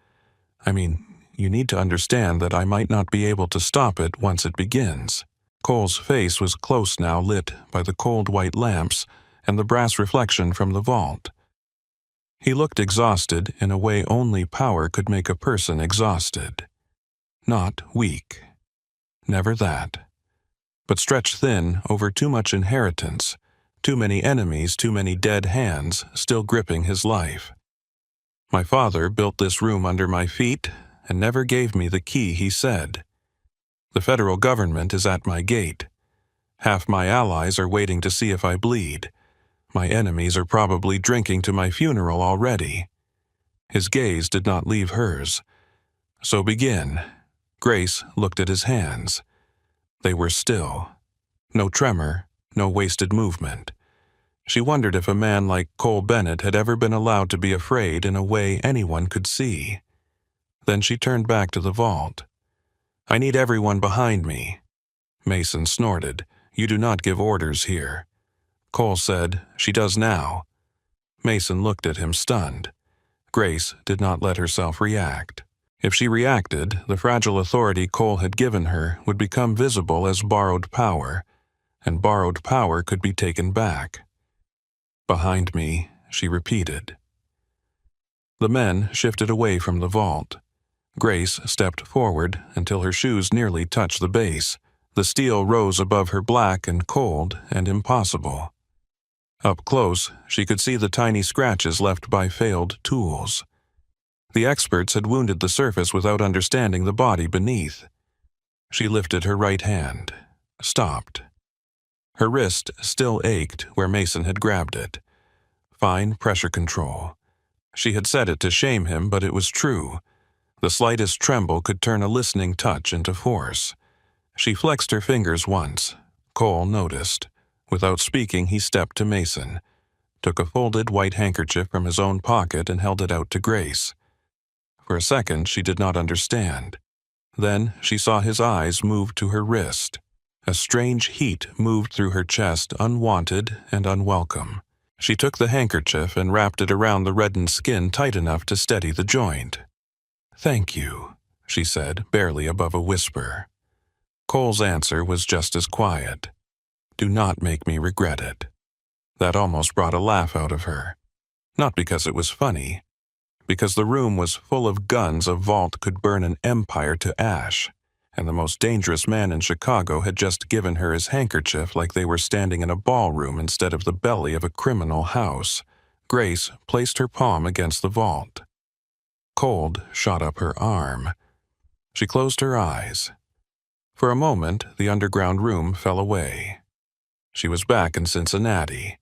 I mean, you need to understand that I might not be able to stop it once it begins. Cole's face was close now, lit by the cold white lamps and the brass reflection from the vault. He looked exhausted in a way only power could make a person exhausted. Not weak. Never that. But stretched thin over too much inheritance, too many enemies, too many dead hands still gripping his life. My father built this room under my feet and never gave me the key, he said. The federal government is at my gate. Half my allies are waiting to see if I bleed. My enemies are probably drinking to my funeral already. His gaze did not leave hers. So begin. Grace looked at his hands. They were still. No tremor, no wasted movement. She wondered if a man like Cole Bennett had ever been allowed to be afraid in a way anyone could see. Then she turned back to the vault. I need everyone behind me. Mason snorted. You do not give orders here. Cole said, she does now. Mason looked at him stunned. Grace did not let herself react. If she reacted, the fragile authority Cole had given her would become visible as borrowed power, and borrowed power could be taken back. Behind me, she repeated. The men shifted away from the vault. Grace stepped forward until her shoes nearly touched the base. The steel rose above her, black and cold and impossible. Up close, she could see the tiny scratches left by failed tools. The experts had wounded the surface without understanding the body beneath. She lifted her right hand, stopped. Her wrist still ached where Mason had grabbed it. Fine pressure control. She had said it to shame him, but it was true. The slightest tremble could turn a listening touch into force. She flexed her fingers once. Cole noticed. Without speaking, he stepped to Mason, took a folded white handkerchief from his own pocket and held it out to Grace. For a second, she did not understand. Then she saw his eyes move to her wrist. A strange heat moved through her chest, unwanted and unwelcome. She took the handkerchief and wrapped it around the reddened skin tight enough to steady the joint. "Thank you," she said, barely above a whisper. Cole's answer was just as quiet. "Do not make me regret it." That almost brought a laugh out of her. Not because it was funny, because the room was full of guns a vault could burn an empire to ash, and the most dangerous man in Chicago had just given her his handkerchief like they were standing in a ballroom instead of the belly of a criminal house. Grace placed her palm against the vault. Cold shot up her arm. She closed her eyes. For a moment, the underground room fell away. She was back in Cincinnati.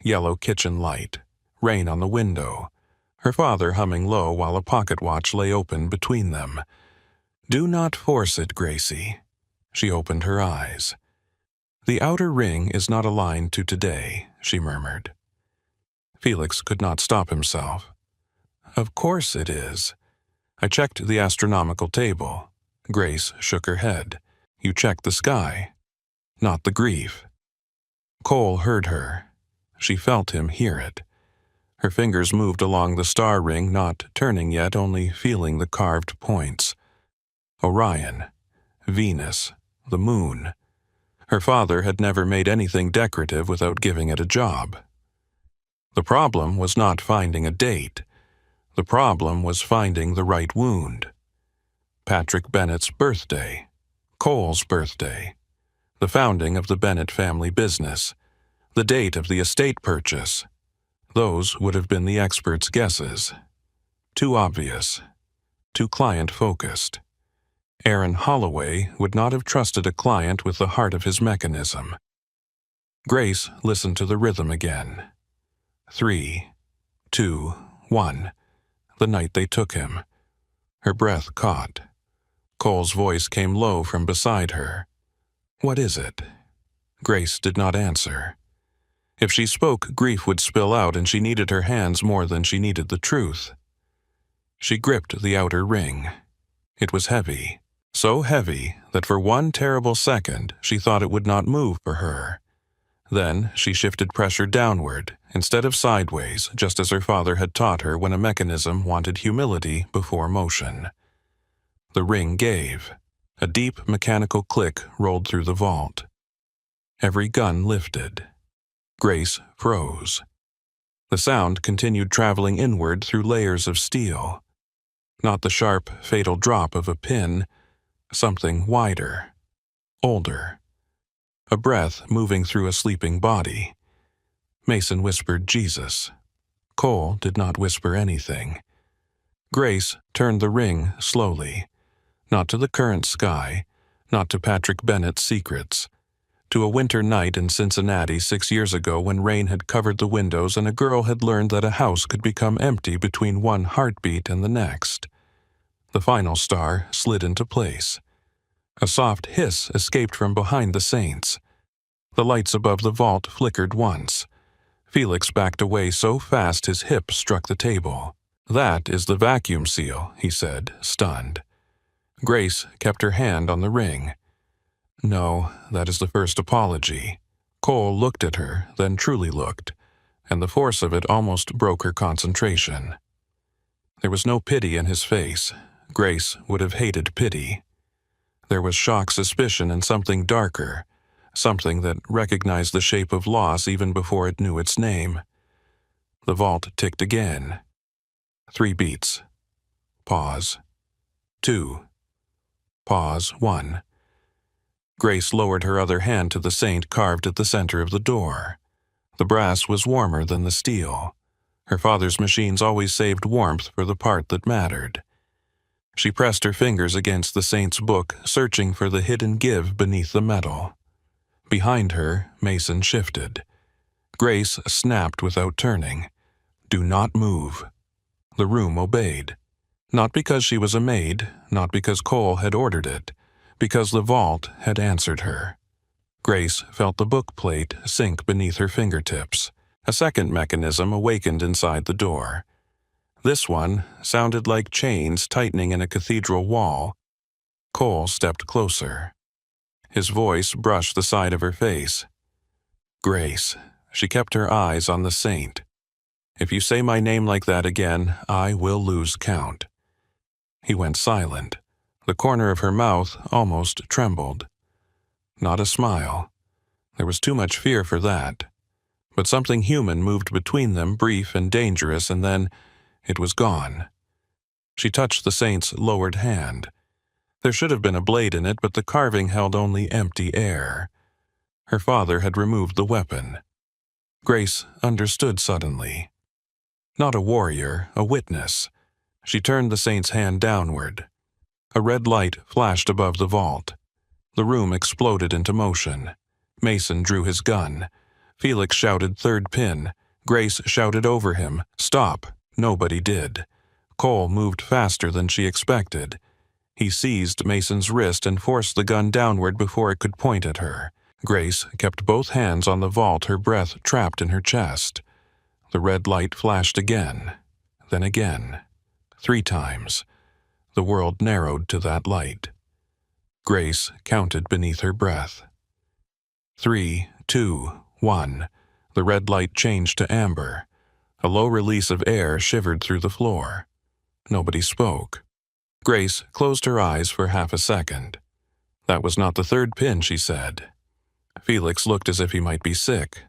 Yellow kitchen light, rain on the window, her father humming low while a pocket watch lay open between them. "Do not force it, Gracie." She opened her eyes. "The outer ring is not aligned to today," she murmured. Felix could not stop himself. "Of course it is. I checked the astronomical table." Grace shook her head. "You checked the sky, not the grief." Cole heard her. She felt him hear it. Her fingers moved along the star ring, not turning yet, only feeling the carved points. Orion, Venus, the moon. Her father had never made anything decorative without giving it a job. The problem was not finding a date. The problem was finding the right wound. Patrick Bennett's birthday. Cole's birthday. The founding of the Bennett family business. The date of the estate purchase. Those would have been the experts' guesses. Too obvious. Too client-focused. Aaron Holloway would not have trusted a client with the heart of his mechanism. Grace listened to the rhythm again. 3, 2, 1. The night they took him. Her breath caught. Cole's voice came low from beside her. "What is it?" Grace did not answer. If she spoke, grief would spill out, and she needed her hands more than she needed the truth. She gripped the outer ring. It was heavy, so heavy that for one terrible second she thought it would not move for her. Then she shifted pressure downward, instead of sideways, just as her father had taught her when a mechanism wanted humility before motion. The ring gave. A deep mechanical click rolled through the vault. Every gun lifted. Grace froze. The sound continued traveling inward through layers of steel. Not the sharp, fatal drop of a pin. Something wider. Older. A breath moving through a sleeping body. Mason whispered Jesus. Cole did not whisper anything. Grace turned the ring slowly. Not to the current sky. Not to Patrick Bennett's secrets. To a winter night in Cincinnati 6 years ago when rain had covered the windows and a girl had learned that a house could become empty between one heartbeat and the next. The final star slid into place. A soft hiss escaped from behind the saints. The lights above the vault flickered once. Felix backed away so fast his hip struck the table. "That is the vacuum seal," he said, stunned. Grace kept her hand on the ring. "No, that is the first apology." Cole looked at her, then truly looked, and the force of it almost broke her concentration. There was no pity in his face. Grace would have hated pity. There was shocked suspicion and something darker, something that recognized the shape of loss even before it knew its name. The vault ticked again. 3 beats. Pause. 2. Pause. 1. Grace lowered her other hand to the saint carved at the center of the door. The brass was warmer than the steel. Her father's machines always saved warmth for the part that mattered. She pressed her fingers against the saint's book, searching for the hidden give beneath the metal. Behind her, Mason shifted. Grace snapped without turning. "Do not move." The room obeyed. Not because she was a maid, not because Cole had ordered it, because the vault had answered her. Grace felt the book plate sink beneath her fingertips. A second mechanism awakened inside the door. This one sounded like chains tightening in a cathedral wall. Cole stepped closer. His voice brushed the side of her face. "Grace, She kept her eyes on the saint. "If you say my name like that again, I will lose count." He went silent. The corner of her mouth almost trembled. Not a smile. There was too much fear for that. But something human moved between them, brief and dangerous, and then it was gone. She touched the saint's lowered hand. There should have been a blade in it, but the carving held only empty air. Her father had removed the weapon. Grace understood suddenly. Not a warrior, a witness. She turned the saint's hand downward. A red light flashed above the vault. The room exploded into motion. Mason drew his gun. Felix shouted third pin. Grace shouted over him, "Stop!" Nobody did. Cole moved faster than she expected. He seized Mason's wrist and forced the gun downward before it could point at her. Grace kept both hands on the vault, her breath trapped in her chest. The red light flashed again, then again. 3 times. The world narrowed to that light. Grace counted beneath her breath. 3, 2, 1. The red light changed to amber. A low release of air shivered through the floor. Nobody spoke. Grace closed her eyes for half a second. "That was not the third pin," she said. Felix looked as if he might be sick.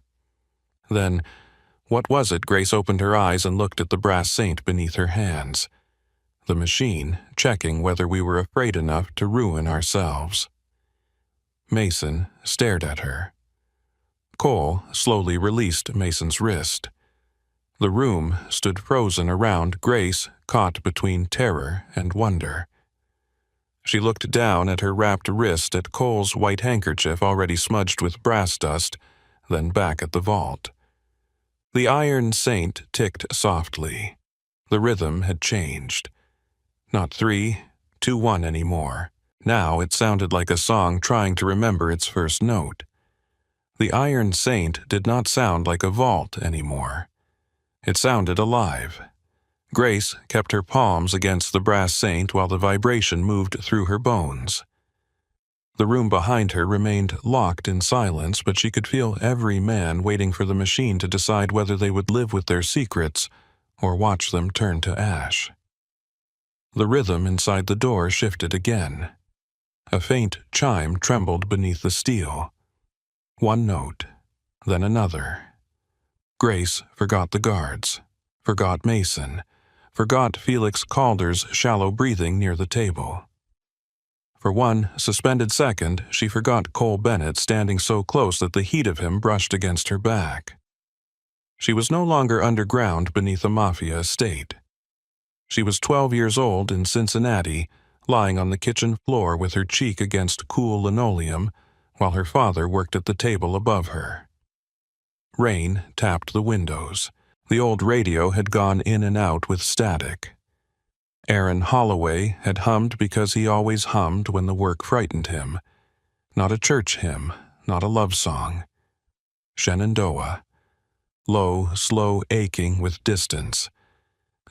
Then, what was it? Grace opened her eyes and looked at the brass saint beneath her hands. The machine, checking whether we were afraid enough to ruin ourselves. Mason stared at her. Cole slowly released Mason's wrist. The room stood frozen around Grace, caught between terror and wonder. She looked down at her wrapped wrist, at Cole's white handkerchief already smudged with brass dust, then back at the vault. The iron saint ticked softly. The rhythm had changed. Not 3, 2, 1 anymore. Now it sounded like a song trying to remember its first note. The iron saint did not sound like a vault anymore. It sounded alive. Grace kept her palms against the brass saint while the vibration moved through her bones. The room behind her remained locked in silence, but she could feel every man waiting for the machine to decide whether they would live with their secrets or watch them turn to ash. The rhythm inside the door shifted again. A faint chime trembled beneath the steel. 1 note, then another. Grace forgot the guards, forgot Mason, forgot Felix Calder's shallow breathing near the table. For one suspended second, she forgot Cole Bennett standing so close that the heat of him brushed against her back. She was no longer underground beneath a Mafia estate. She was 12 years old in Cincinnati, lying on the kitchen floor with her cheek against cool linoleum, while her father worked at the table above her. Rain tapped the windows. The old radio had gone in and out with static. Aaron Holloway had hummed because he always hummed when the work frightened him. Not a church hymn, not a love song. Shenandoah. Low, slow aching with distance.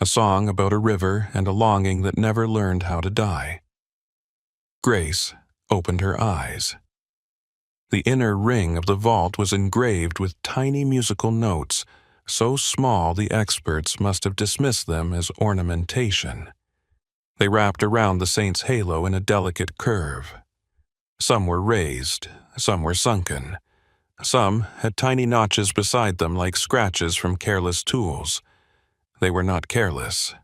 A song about a river and a longing that never learned how to die. Grace opened her eyes. The inner ring of the vault was engraved with tiny musical notes, so small the experts must have dismissed them as ornamentation. They wrapped around the saint's halo in a delicate curve. Some were raised, some were sunken. Some had tiny notches beside them like scratches from careless tools. They were not careless.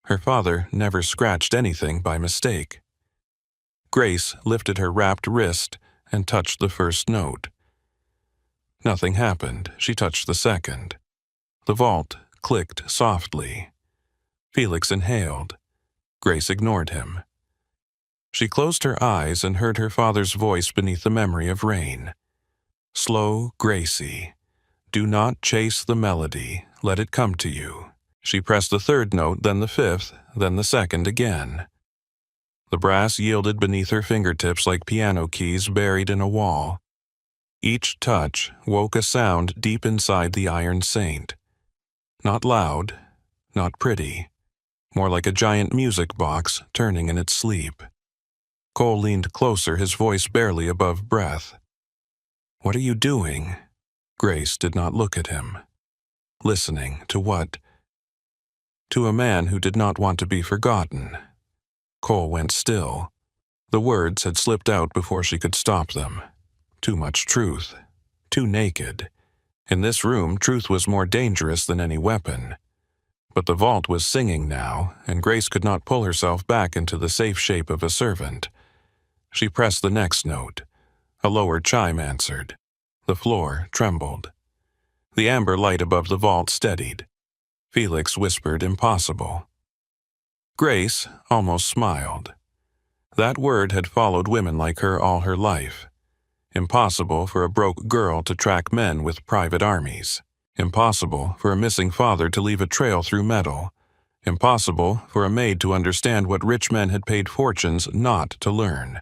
Her father never scratched anything by mistake. Grace lifted her wrapped wrist and touched the first note. Nothing happened. She touched the second. The vault clicked softly. Felix inhaled. Grace ignored him. She closed her eyes and heard her father's voice beneath the memory of rain. "Slow, Gracie. Do not chase the melody. Let it come to you." She pressed the third note, then the fifth, then the second again. The brass yielded beneath her fingertips like piano keys buried in a wall. Each touch woke a sound deep inside the iron saint. Not loud, not pretty, more like a giant music box turning in its sleep. Cole leaned closer, his voice barely above breath. "What are you doing?" Grace did not look at him. Listening to what? To a man who did not want to be forgotten. Cole went still. The words had slipped out before she could stop them. Too much truth. Too naked. In this room, truth was more dangerous than any weapon. But the vault was singing now, and Grace could not pull herself back into the safe shape of a servant. She pressed the next note. A lower chime answered. The floor trembled. The amber light above the vault steadied. Felix whispered impossible. Grace almost smiled. That word had followed women like her all her life. Impossible for a broke girl to track men with private armies. Impossible for a missing father to leave a trail through metal. Impossible for a maid to understand what rich men had paid fortunes not to learn.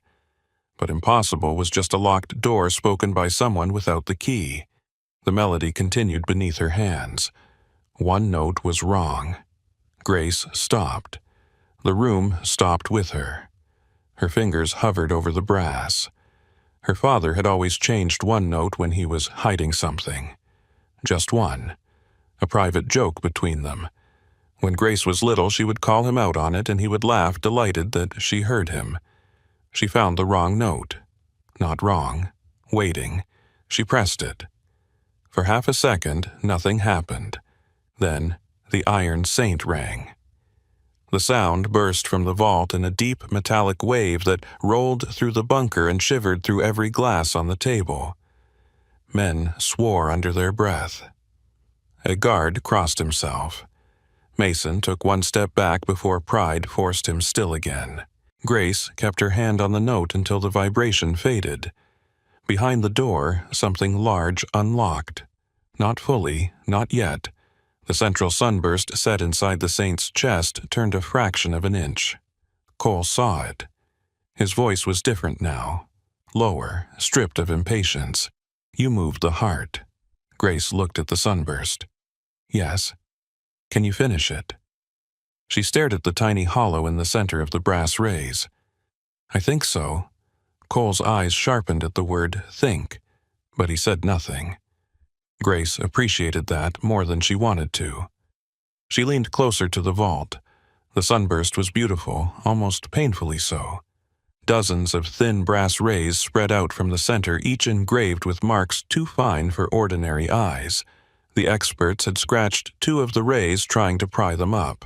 But impossible was just a locked door spoken by someone without the key. The melody continued beneath her hands. One note was wrong. Grace stopped. The room stopped with her. Her fingers hovered over the brass. Her father had always changed one note when he was hiding something. Just one. A private joke between them. When Grace was little, she would call him out on it, and he would laugh, delighted that she heard him. She found the wrong note. Not wrong. Waiting. She pressed it. For half a second, nothing happened. Then, the iron saint rang. The sound burst from the vault in a deep metallic wave that rolled through the bunker and shivered through every glass on the table. Men swore under their breath. A guard crossed himself. Mason took one step back before pride forced him still again. Grace kept her hand on the note until the vibration faded. Behind the door, something large unlocked. Not fully, not yet. The central sunburst set inside the saint's chest turned a fraction of an inch. Cole saw it. His voice was different now. Lower, stripped of impatience. You moved the heart. Grace looked at the sunburst. Yes. Can you finish it? She stared at the tiny hollow in the center of the brass rays. I think so. Cole's eyes sharpened at the word think, but he said nothing. Grace appreciated that more than she wanted to. She leaned closer to the vault. The sunburst was beautiful, almost painfully so. Dozens of thin brass rays spread out from the center, each engraved with marks too fine for ordinary eyes. The experts had scratched 2 of the rays trying to pry them up.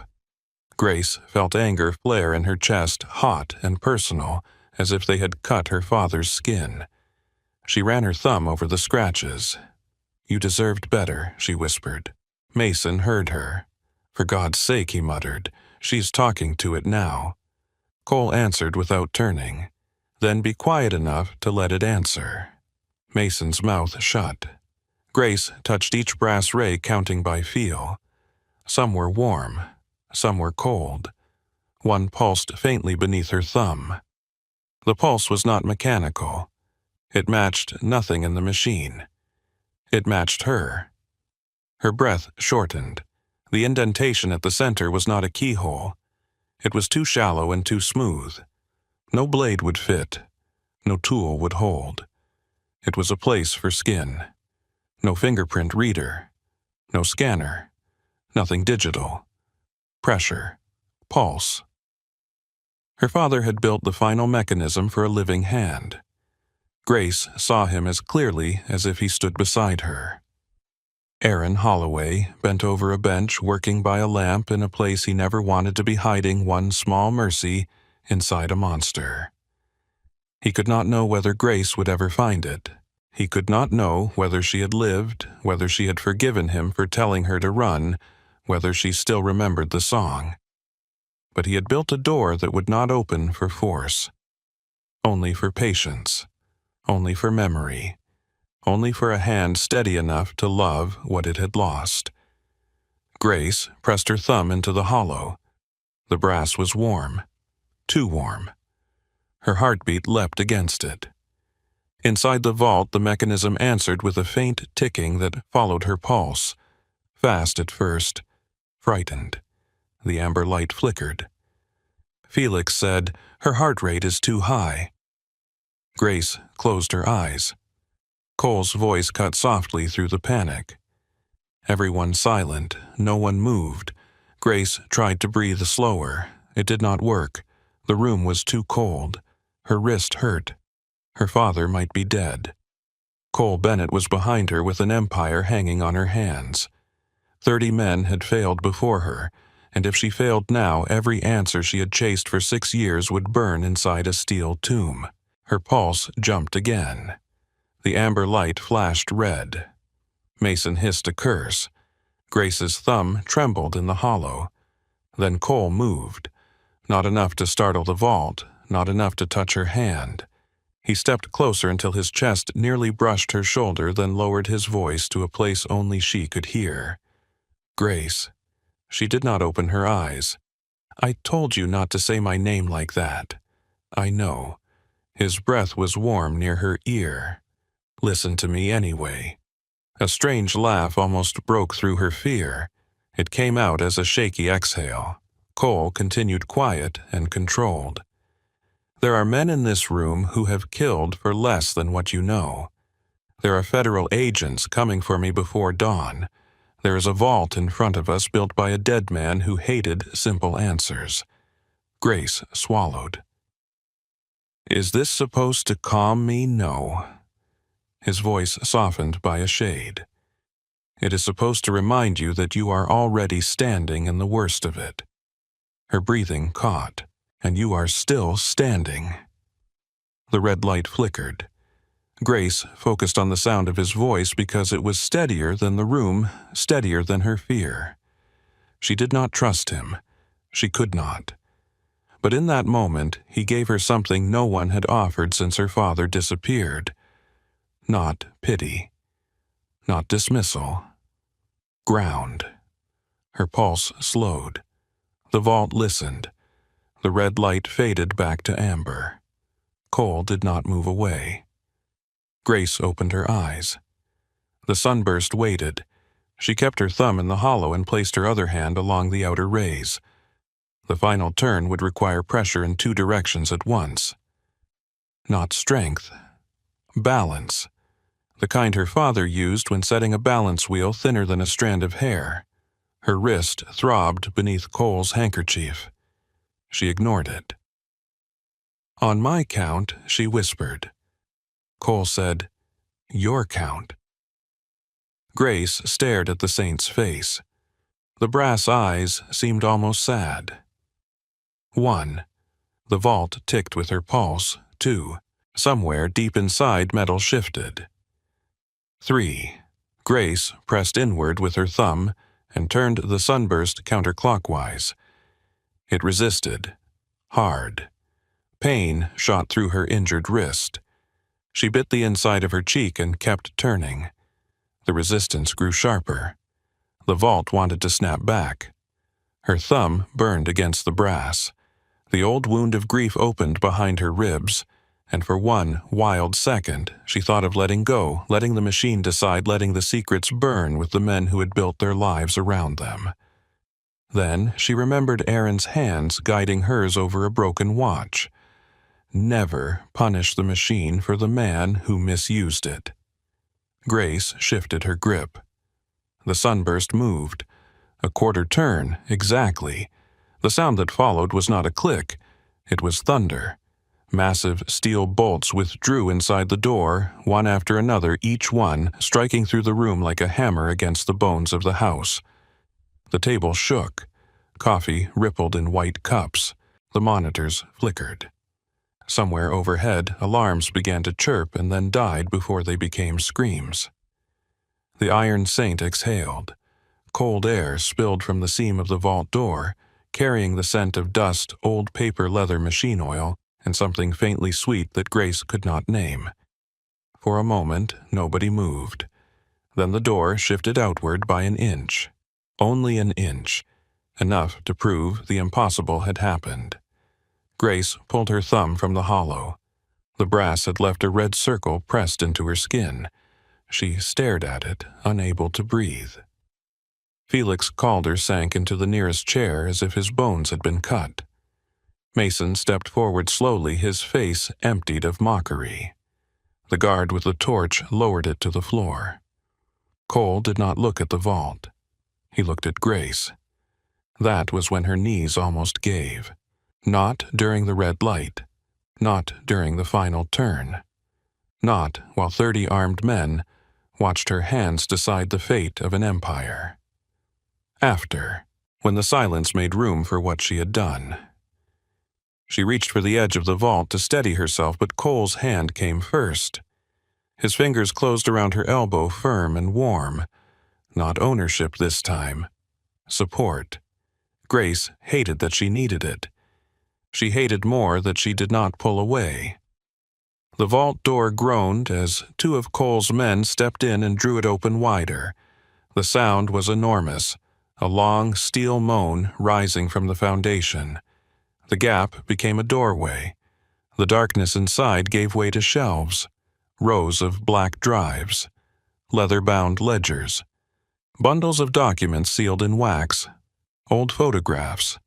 Grace felt anger flare in her chest, hot and personal, as if they had cut her father's skin. She ran her thumb over the scratches. You deserved better, she whispered. Mason heard her. For God's sake, he muttered. She's talking to it now. Cole answered without turning. Then be quiet enough to let it answer. Mason's mouth shut. Grace touched each brass ray, counting by feel. Some were warm. Some were cold. One pulsed faintly beneath her thumb. The pulse was not mechanical. It matched nothing in the machine. It matched her. Her breath shortened. The indentation at the center was not a keyhole. It was too shallow and too smooth. No blade would fit. No tool would hold. It was a place for skin. No fingerprint reader. No scanner. Nothing digital. Pressure. Pulse. Her father had built the final mechanism for a living hand. Grace saw him as clearly as if he stood beside her. Aaron Holloway bent over a bench working by a lamp in a place he never wanted to be hiding one small mercy inside a monster. He could not know whether Grace would ever find it. He could not know whether she had lived, whether she had forgiven him for telling her to run, whether she still remembered the song. But he had built a door that would not open for force. Only for patience. Only for memory. Only for a hand steady enough to love what it had lost. Grace pressed her thumb into the hollow. The brass was warm. Too warm. Her heartbeat leapt against it. Inside the vault, the mechanism answered with a faint ticking that followed her pulse. Fast at first. Frightened. The amber light flickered. Felix said, "Her heart rate is too high." Grace closed her eyes. Cole's voice cut softly through the panic. Everyone silent, no one moved. Grace tried to breathe slower. It did not work. The room was too cold. Her wrist hurt. Her father might be dead. Cole Bennett was behind her with an empire hanging on her hands. 30 men had failed before her, and if she failed now, every answer she had chased for 6 years would burn inside a steel tomb. Her pulse jumped again. The amber light flashed red. Mason hissed a curse. Grace's thumb trembled in the hollow. Then Cole moved. Not enough to startle the vault, not enough to touch her hand. He stepped closer until his chest nearly brushed her shoulder, then lowered his voice to a place only she could hear. Grace. She did not open her eyes. I told you not to say my name like that. I know. His breath was warm near her ear. Listen to me anyway. A strange laugh almost broke through her fear. It came out as a shaky exhale. Cole continued quiet and controlled. There are men in this room who have killed for less than what you know. There are federal agents coming for me before dawn. There is a vault in front of us built by a dead man who hated simple answers. Grace swallowed. Is this supposed to calm me? No. His voice softened by a shade. It is supposed to remind you that you are already standing in the worst of it. Her breathing caught, and you are still standing. The red light flickered. Grace focused on the sound of his voice because it was steadier than the room, steadier than her fear. She did not trust him. She could not. But in that moment, he gave her something no one had offered since her father disappeared. Not pity. Not dismissal. Ground. Her pulse slowed. The vault listened. The red light faded back to amber. Cole did not move away. Grace opened her eyes. The sunburst waited. She kept her thumb in the hollow and placed her other hand along the outer rays. The final turn would require pressure in 2 directions at once. Not strength. Balance. The kind her father used when setting a balance wheel thinner than a strand of hair. Her wrist throbbed beneath Cole's handkerchief. She ignored it. On my count, she whispered. Cole said, Your count. Grace stared at the saint's face. The brass eyes seemed almost sad. 1. The vault ticked with her pulse. 2. Somewhere deep inside, metal shifted. 3. Grace pressed inward with her thumb and turned the sunburst counterclockwise. It resisted. Hard. Pain shot through her injured wrist. She bit the inside of her cheek and kept turning. The resistance grew sharper. The vault wanted to snap back. Her thumb burned against the brass. The old wound of grief opened behind her ribs, and for one wild second she thought of letting go, letting the machine decide, letting the secrets burn with the men who had built their lives around them. Then she remembered Aaron's hands guiding hers over a broken watch. Never punish the machine for the man who misused it. Grace shifted her grip. The sunburst moved. A quarter turn, exactly. The sound that followed was not a click. It was thunder. Massive steel bolts withdrew inside the door, one after another, each one striking through the room like a hammer against the bones of the house. The table shook. Coffee rippled in white cups. The monitors flickered. Somewhere overhead, alarms began to chirp and then died before they became screams. The Iron Saint exhaled. Cold air spilled from the seam of the vault door, carrying the scent of dust, old paper leather machine oil, and something faintly sweet that Grace could not name. For a moment, nobody moved. Then the door shifted outward by an inch. Only an inch. Enough to prove the impossible had happened. Grace pulled her thumb from the hollow. The brass had left a red circle pressed into her skin. She stared at it, unable to breathe. Felix Calder sank into the nearest chair as if his bones had been cut. Mason stepped forward slowly, his face emptied of mockery. The guard with the torch lowered it to the floor. Cole did not look at the vault. He looked at Grace. That was when her knees almost gave. Not during the red light. Not during the final turn. Not while 30 armed men watched her hands decide the fate of an empire. After, when the silence made room for what she had done. She reached for the edge of the vault to steady herself, but Cole's hand came first. His fingers closed around her elbow, firm and warm. Not ownership this time. Support. Grace hated that she needed it. She hated more that she did not pull away. The vault door groaned as 2 of Cole's men stepped in and drew it open wider. The sound was enormous, a long steel moan rising from the foundation. The gap became a doorway. The darkness inside gave way to shelves, rows of black drives, leather-bound ledgers, bundles of documents sealed in wax, old photographs,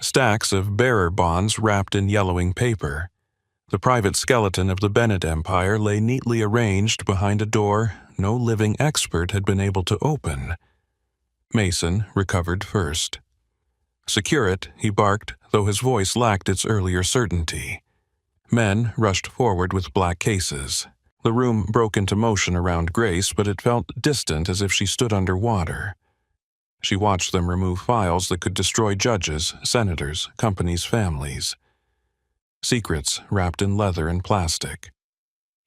stacks of bearer bonds wrapped in yellowing paper. The private skeleton of the Bennett Empire lay neatly arranged behind a door no living expert had been able to open. Mason recovered first. "Secure it," he barked, though his voice lacked its earlier certainty. Men rushed forward with black cases. The room broke into motion around Grace, but it felt distant, as if she stood underwater. She watched them remove files that could destroy judges, senators, companies' families. Secrets wrapped in leather and plastic.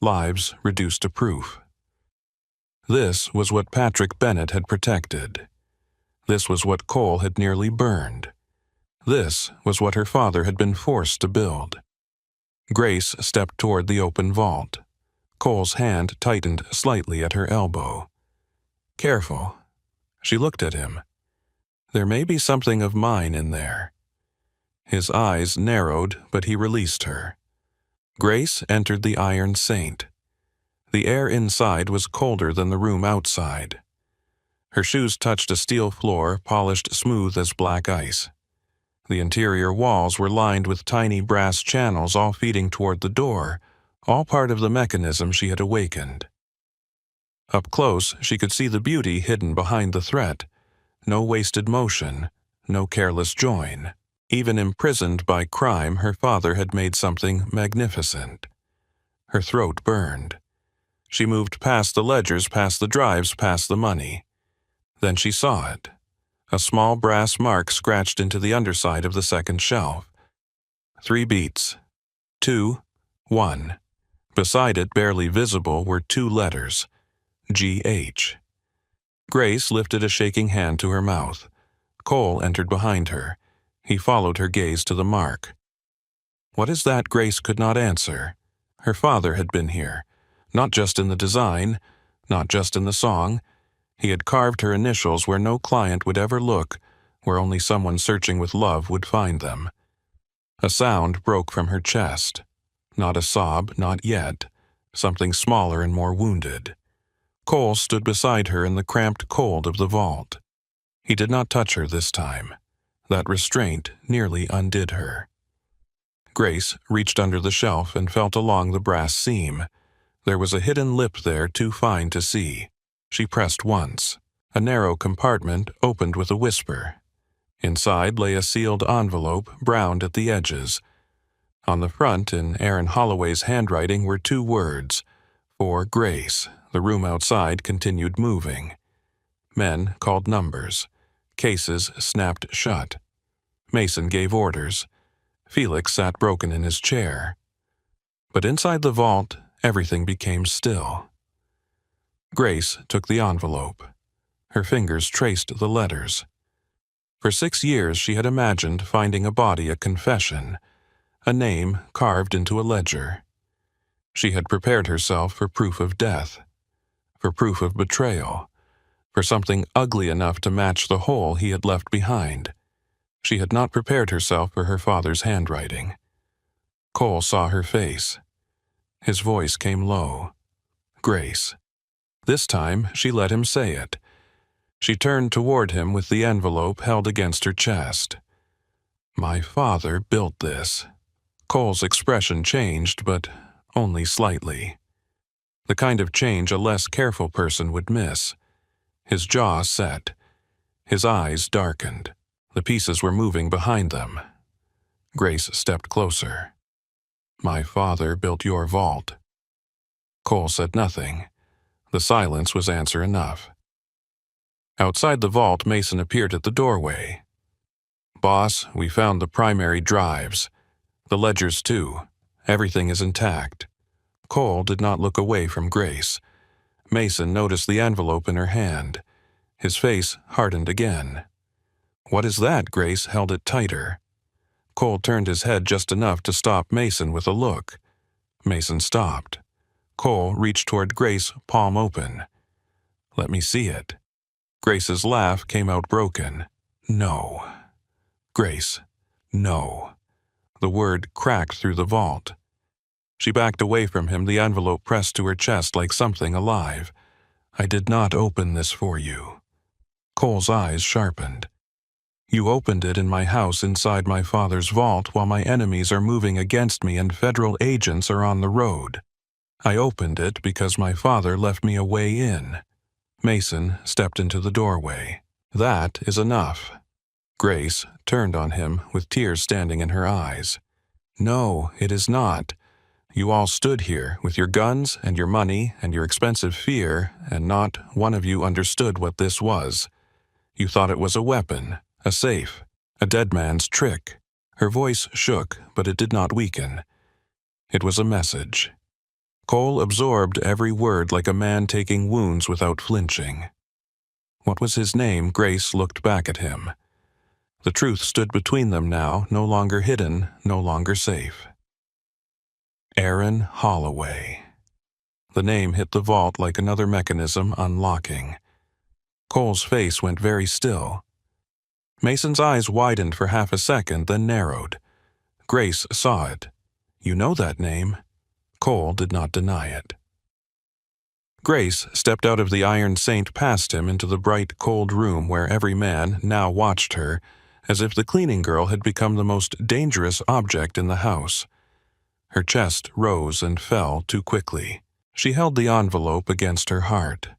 Lives reduced to proof. This was what Patrick Bennett had protected. This was what Cole had nearly burned. This was what her father had been forced to build. Grace stepped toward the open vault. Cole's hand tightened slightly at her elbow. "Careful." She looked at him. "There may be something of mine in there." His eyes narrowed, but he released her. Grace entered the Iron Saint. The air inside was colder than the room outside. Her shoes touched a steel floor polished smooth as black ice. The interior walls were lined with tiny brass channels, all feeding toward the door, all part of the mechanism she had awakened. Up close, she could see the beauty hidden behind the threat. No wasted motion, no careless join. Even imprisoned by crime, her father had made something magnificent. Her throat burned. She moved past the ledgers, past the drives, past the money. Then she saw it. A small brass mark scratched into the underside of the second shelf. 3 beats. 2, 1. Beside it, barely visible, were 2 letters. G-H. Grace lifted a shaking hand to her mouth. Cole entered behind her. He followed her gaze to the mark. What is that? Grace could not answer. Her father had been here. Not just in the design, not just in the song. He had carved her initials where no client would ever look, where only someone searching with love would find them. A sound broke from her chest. Not a sob, not yet. Something smaller and more wounded. Cole stood beside her in the cramped cold of the vault. He did not touch her this time. That restraint nearly undid her. Grace reached under the shelf and felt along the brass seam. There was a hidden lip there too fine to see. She pressed once. A narrow compartment opened with a whisper. Inside lay a sealed envelope, browned at the edges. On the front, in Aaron Holloway's handwriting, were 2 words. For Grace. The room outside continued moving. Men called numbers. Cases snapped shut. Mason gave orders. Felix sat broken in his chair. But inside the vault, everything became still. Grace took the envelope. Her fingers traced the letters. For 6 years she had imagined finding a body a confession, a name carved into a ledger. She had prepared herself for proof of death, for proof of betrayal, for something ugly enough to match the hole he had left behind. She had not prepared herself for her father's handwriting. Cole saw her face. His voice came low. Grace. This time she let him say it. She turned toward him with the envelope held against her chest. "My father built this." Cole's expression changed, but only slightly. The kind of change a less careful person would miss. His jaw set. His eyes darkened. The pieces were moving behind them. Grace stepped closer. "My father built your vault." Cole said nothing. The silence was answer enough. Outside the vault, Mason appeared at the doorway. "Boss, we found the primary drives. The ledgers too. Everything is intact." Cole did not look away from Grace. Mason noticed the envelope in her hand. His face hardened again. "What is that?" Grace held it tighter. Cole turned his head just enough to stop Mason with a look. Mason stopped. Cole reached toward Grace, palm open. "Let me see it." Grace's laugh came out broken. "No." "Grace, no." The word cracked through the vault. She backed away from him, the envelope pressed to her chest like something alive. "I did not open this for you." Cole's eyes sharpened. "You opened it in my house inside my father's vault while my enemies are moving against me and federal agents are on the road. I opened it because my father left me a way in." Mason stepped into the doorway. "That is enough." Grace turned on him with tears standing in her eyes. "No, it is not. You all stood here with your guns and your money and your expensive fear, and not one of you understood what this was. You thought it was a weapon, a safe, a dead man's trick." Her voice shook, but it did not weaken. It was a message. Cole absorbed every word like a man taking wounds without flinching. What was his name? Grace looked back at him. The truth stood between them now, no longer hidden, no longer safe. Aaron Holloway. The name hit the vault like another mechanism unlocking. Cole's face went very still. Mason's eyes widened for half a second, then narrowed. Grace saw it. "You know that name." Cole did not deny it. Grace stepped out of the Iron Saint past him into the bright, cold room where every man now watched her, as if the cleaning girl had become the most dangerous object in the house. Her chest rose and fell too quickly. She held the envelope against her heart.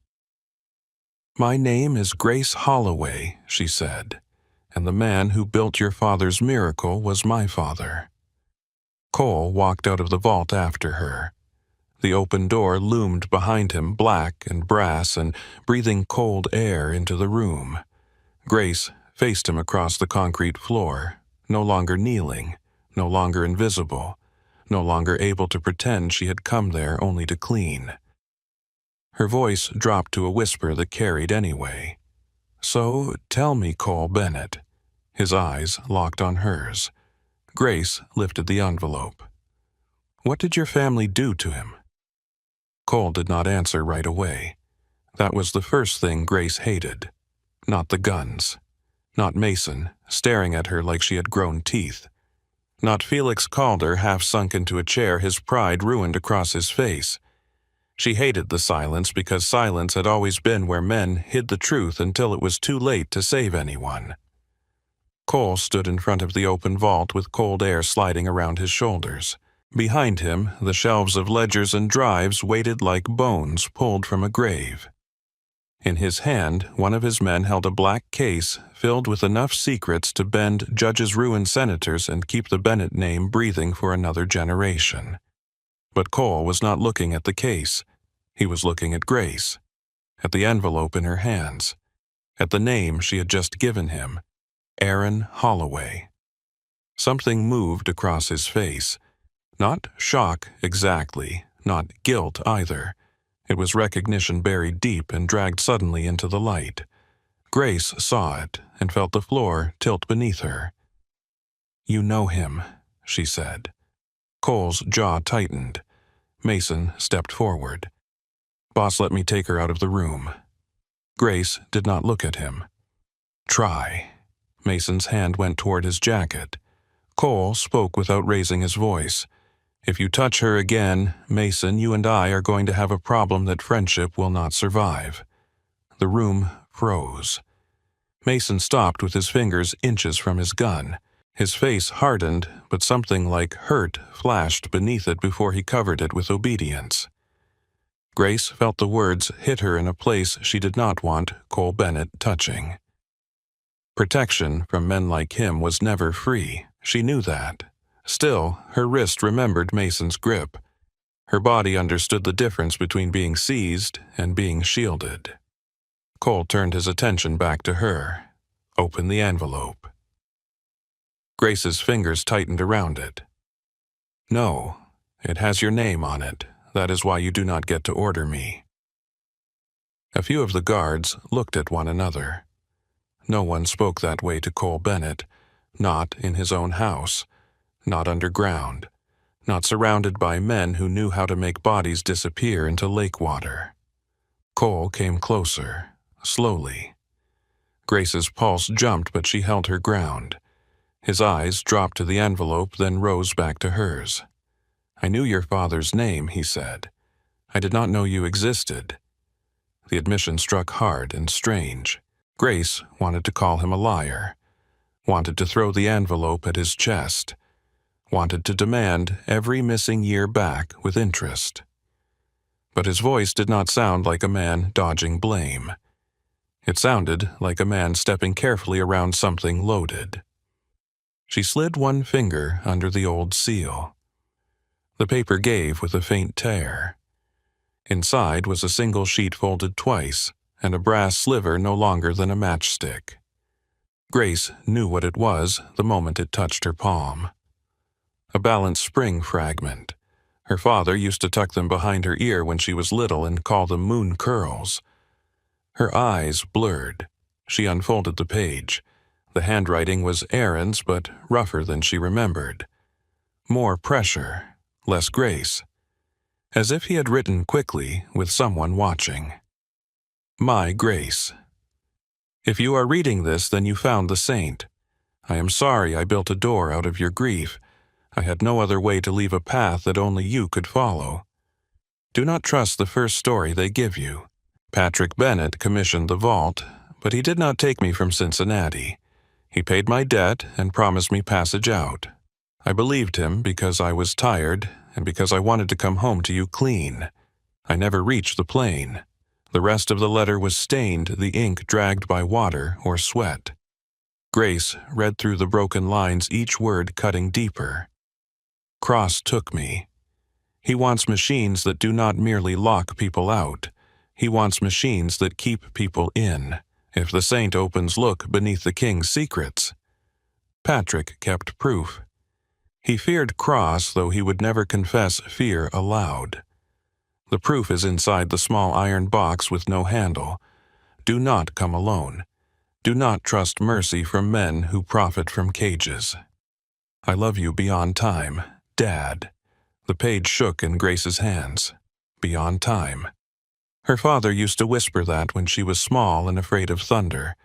"My name is Grace Holloway," she said, "and the man who built your father's miracle was my father." Cole walked out of the vault after her. The open door loomed behind him, black and brass and breathing cold air into the room. Grace faced him across the concrete floor, no longer kneeling, no longer invisible, no longer able to pretend she had come there only to clean. Her voice dropped to a whisper that carried anyway. "So, tell me, Cole Bennett." His eyes locked on hers. Grace lifted the envelope. "What did your family do to him?" Cole did not answer right away. That was the first thing Grace hated. Not the guns. Not Mason, staring at her like she had grown teeth. Not Felix Calder, half sunk into a chair, his pride ruined across his face. She hated the silence because silence had always been where men hid the truth until it was too late to save anyone. Cole stood in front of the open vault with cold air sliding around his shoulders. Behind him, the shelves of ledgers and drives waited like bones pulled from a grave. In his hand, one of his men held a black case filled with enough secrets to bend judges, ruin senators, and keep the Bennett name breathing for another generation. But Cole was not looking at the case. He was looking at Grace, at the envelope in her hands, at the name she had just given him, Aaron Holloway. Something moved across his face. Not shock exactly, not guilt either. It was recognition buried deep and dragged suddenly into the light. Grace saw it and felt the floor tilt beneath her. "You know him," she said. Cole's jaw tightened. Mason stepped forward. "Boss, let me take her out of the room." Grace did not look at him. "Try." Mason's hand went toward his jacket. Cole spoke without raising his voice. "If you touch her again, Mason, you and I are going to have a problem that friendship will not survive." The room froze. Mason stopped with his fingers inches from his gun. His face hardened, but something like hurt flashed beneath it before he covered it with obedience. Grace felt the words hit her in a place she did not want Cole Bennett touching. Protection from men like him was never free. She knew that. Still, her wrist remembered Mason's grip. Her body understood the difference between being seized and being shielded. Cole turned his attention back to her. Open the envelope. Grace's fingers tightened around it. No, it has your name on it. That is why you do not get to order me. A few of the guards looked at one another. No one spoke that way to Cole Bennett, not in his own house, not underground, not surrounded by men who knew how to make bodies disappear into lake water. Cole came closer, slowly. Grace's pulse jumped, but she held her ground. His eyes dropped to the envelope, then rose back to hers. I knew your father's name, he said. I did not know you existed. The admission struck hard and strange. Grace wanted to call him a liar, wanted to throw the envelope at his chest, wanted to demand every missing year back with interest. But his voice did not sound like a man dodging blame. It sounded like a man stepping carefully around something loaded. She slid one finger under the old seal. The paper gave with a faint tear. Inside was a single sheet folded twice, and a brass sliver no longer than a matchstick. Grace knew what it was the moment it touched her palm. A balanced spring fragment. Her father used to tuck them behind her ear when she was little and call them moon curls. Her eyes blurred. She unfolded the page. The handwriting was Aaron's, but rougher than she remembered. More pressure, less grace. As if he had written quickly with someone watching. My Grace. If you are reading this, then you found the saint. I am sorry I built a door out of your grief. I had no other way to leave a path that only you could follow. Do not trust the first story they give you. Patrick Bennett commissioned the vault, but he did not take me from Cincinnati. He paid my debt and promised me passage out. I believed him because I was tired and because I wanted to come home to you clean. I never reached the plane. The rest of the letter was stained, the ink dragged by water or sweat. Grace read through the broken lines, each word cutting deeper. Cross took me. He wants machines that do not merely lock people out. He wants machines that keep people in. If the saint opens, look beneath the king's secrets. Patrick kept proof. He feared Cross, though he would never confess fear aloud. The proof is inside the small iron box with no handle. Do not come alone. Do not trust mercy from men who profit from cages. I love you beyond time, Dad. The page shook in Grace's hands. Beyond time. Her father used to whisper that when she was small and afraid of thunder.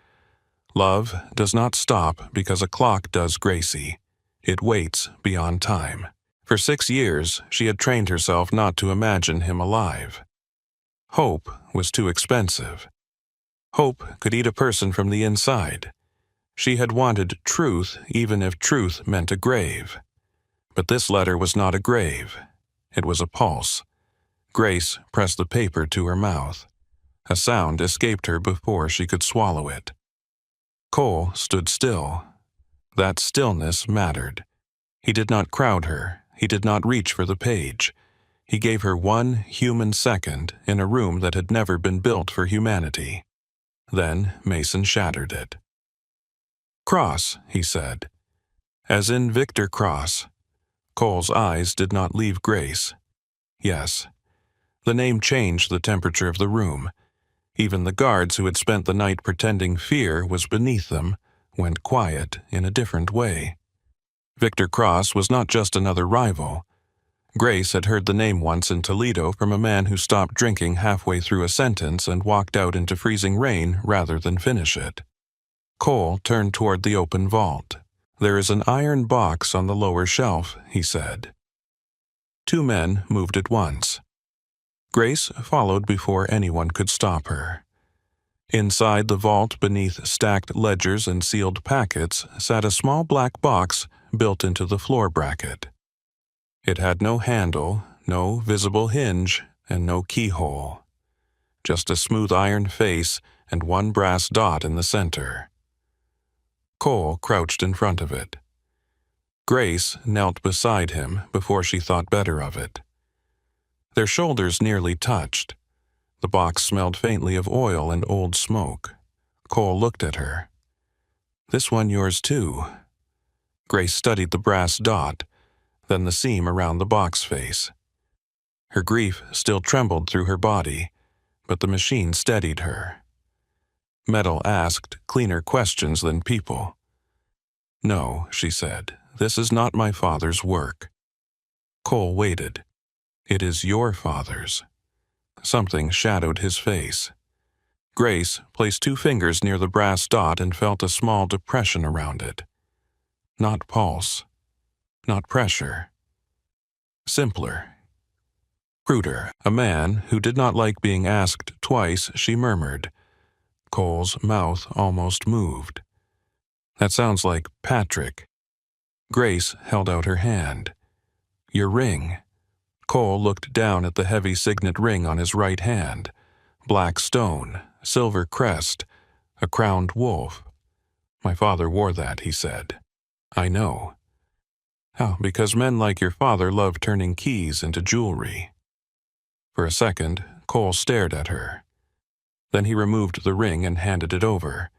Love does not stop because a clock does, Gracie. It waits beyond time. For 6 years, she had trained herself not to imagine him alive. Hope was too expensive. Hope could eat a person from the inside. She had wanted truth, even if truth meant a grave. But this letter was not a grave. It was a pulse. Grace pressed the paper to her mouth. A sound escaped her before she could swallow it. Cole stood still. That stillness mattered. He did not crowd her. He did not reach for the page. He gave her 1 human second in a room that had never been built for humanity. Then Mason shattered it. Cross, he said. As in Victor Cross. Cole's eyes did not leave Grace. Yes. The name changed the temperature of the room. Even the guards who had spent the night pretending fear was beneath them went quiet in a different way. Victor Cross was not just another rival. Grace had heard the name once in Toledo from a man who stopped drinking halfway through a sentence and walked out into freezing rain rather than finish it. Cole turned toward the open vault. There is an iron box on the lower shelf, he said. 2 men moved at once. Grace followed before anyone could stop her. Inside the vault, beneath stacked ledgers and sealed packets, sat a small black box built into the floor bracket. It had no handle, no visible hinge, and no keyhole. Just a smooth iron face and one brass dot in the center. Cole crouched in front of it. Grace knelt beside him before she thought better of it. Their shoulders nearly touched. The box smelled faintly of oil and old smoke. Cole looked at her. "This one yours too." Grace studied the brass dot, then the seam around the box face. Her grief still trembled through her body, but the machine steadied her. Metal asked cleaner questions than people. "No," she said, "this is not my father's work." Cole waited. "It is your father's." Something shadowed his face. Grace placed 2 fingers near the brass dot and felt a small depression around it. Not pulse. Not pressure. Simpler. Cruder, a man who did not like being asked twice, she murmured. Cole's mouth almost moved. "That sounds like Patrick." Grace held out her hand. "Your ring." Cole looked down at the heavy signet ring on his right hand. Black stone, silver crest, a crowned wolf. "My father wore that," he said. "I know." "How? Because men like your father love turning keys into jewelry." For a second, Cole stared at her. Then he removed the ring and handed it over.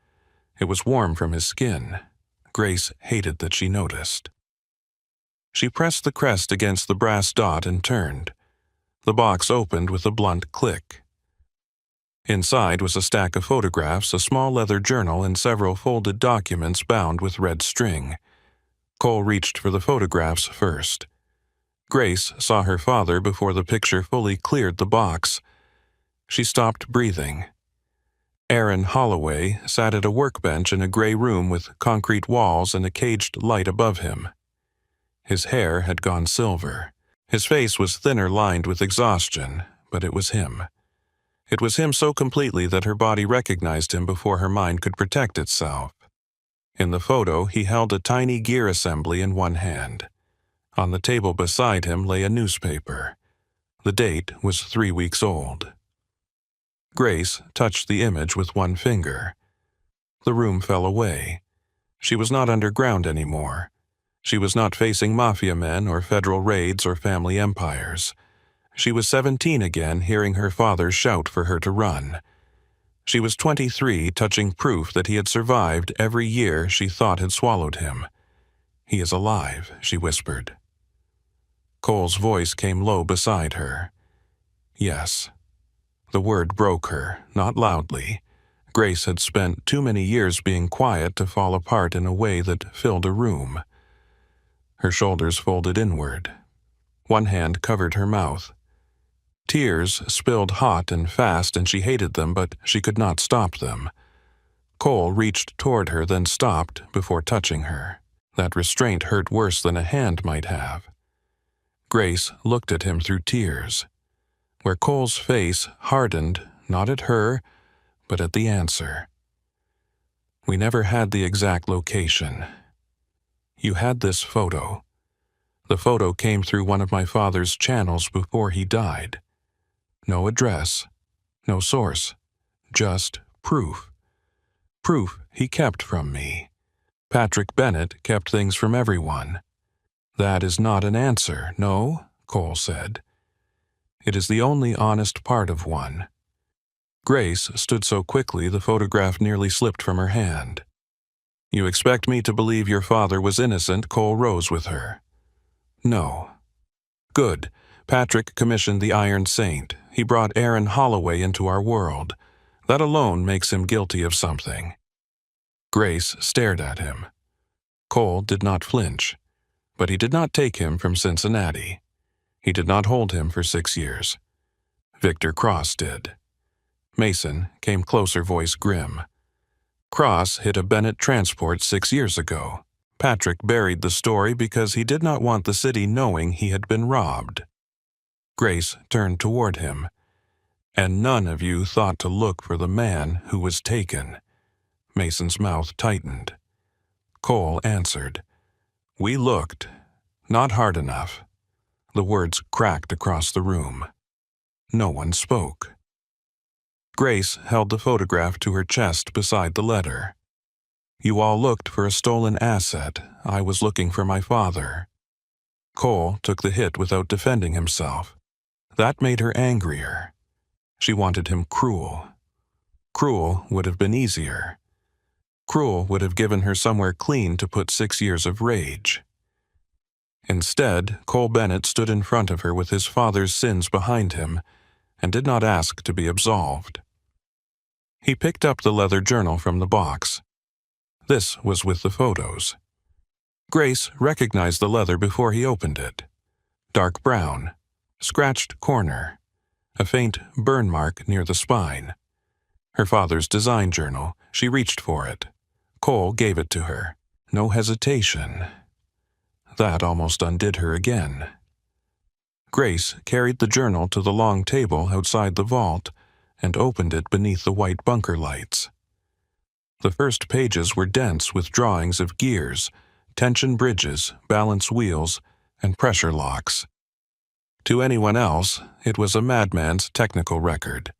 It was warm from his skin. Grace hated that she noticed. She pressed the crest against the brass dot and turned. The box opened with a blunt click. Inside was a stack of photographs, a small leather journal, and several folded documents bound with red string. Cole reached for the photographs first. Grace saw her father before the picture fully cleared the box. She stopped breathing. Aaron Holloway sat at a workbench in a gray room with concrete walls and a caged light above him. His hair had gone silver. His face was thinner, lined with exhaustion, but it was him. It was him so completely that her body recognized him before her mind could protect itself. In the photo, he held a tiny gear assembly in one hand. On the table beside him lay a newspaper. The date was 3 weeks old. Grace touched the image with one finger. The room fell away. She was not underground anymore. She was not facing mafia men or federal raids or family empires. She was 17 again, hearing her father shout for her to run. She was 23, touching proof that he had survived every year she thought had swallowed him. "He is alive," she whispered. Cole's voice came low beside her. "Yes." The word broke her, not loudly. Grace had spent too many years being quiet to fall apart in a way that filled a room. Her shoulders folded inward. One hand covered her mouth. Tears spilled hot and fast, and she hated them, but she could not stop them. Cole reached toward her, then stopped before touching her. That restraint hurt worse than a hand might have. Grace looked at him through tears. Where Cole's face hardened, not at her, but at the answer. "We never had the exact location. You had this photo. The photo came through one of my father's channels before he died. No address, no source, just proof. Proof he kept from me. Patrick Bennett kept things from everyone." "That is not an answer, no," Cole said. "It is the only honest part of one." Grace stood so quickly the photograph nearly slipped from her hand. "You expect me to believe your father was innocent?" Cole rose with her. "No." "Good. Patrick commissioned the Iron Saint. He brought Aaron Holloway into our world. That alone makes him guilty of something." Grace stared at him. Cole did not flinch, but he did not take him from Cincinnati. He did not hold him for 6 years. Victor Cross did. Mason came closer, voice grim. Cross hit a Bennett transport 6 years ago. Patrick buried the story because he did not want the city knowing he had been robbed. Grace turned toward him. "And none of you thought to look for the man who was taken." Mason's mouth tightened. Cole answered. "We looked. Not hard enough." The words cracked across the room. No one spoke. Grace held the photograph to her chest beside the letter. "You all looked for a stolen asset. I was looking for my father." Cole took the hit without defending himself. That made her angrier. She wanted him cruel. Cruel would have been easier. Cruel would have given her somewhere clean to put 6 years of rage. Instead, Cole Bennett stood in front of her with his father's sins behind him and did not ask to be absolved. He picked up the leather journal from the box. This was with the photos. Grace recognized the leather before he opened it. Dark brown, scratched corner, a faint burn mark near the spine. Her father's design journal. She reached for it. Cole gave it to her. No hesitation. That almost undid her again. Grace carried the journal to the long table outside the vault and opened it beneath the white bunker lights. The first pages were dense with drawings of gears, tension bridges, balance wheels, and pressure locks. To anyone else, it was a madman's technical record.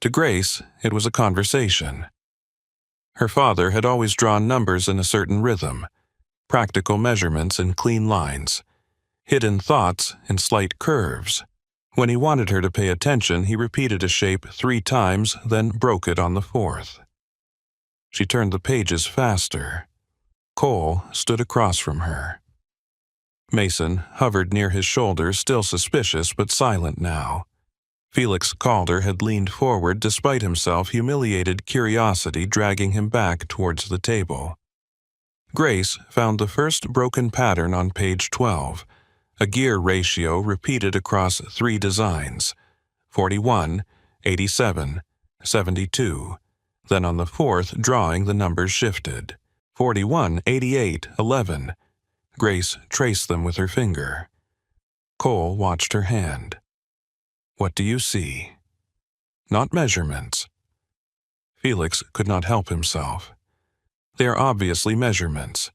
To Grace, it was a conversation. Her father had always drawn numbers in a certain rhythm, practical measurements in clean lines, hidden thoughts in slight curves. When he wanted her to pay attention, he repeated a shape 3 times, then broke it on the 4th. She turned the pages faster. Cole stood across from her. Mason hovered near his shoulder, still suspicious but silent now. Felix Calder had leaned forward despite himself, humiliated curiosity dragging him back towards the table. Grace found the first broken pattern on page 12, a gear ratio repeated across 3 designs, 41, 87, 72. Then on the 4th drawing the numbers shifted, 41, 88, 11. Grace traced them with her finger. Cole watched her hand. "What do you see?" "Not measurements." Felix could not help himself. "They are obviously measurements,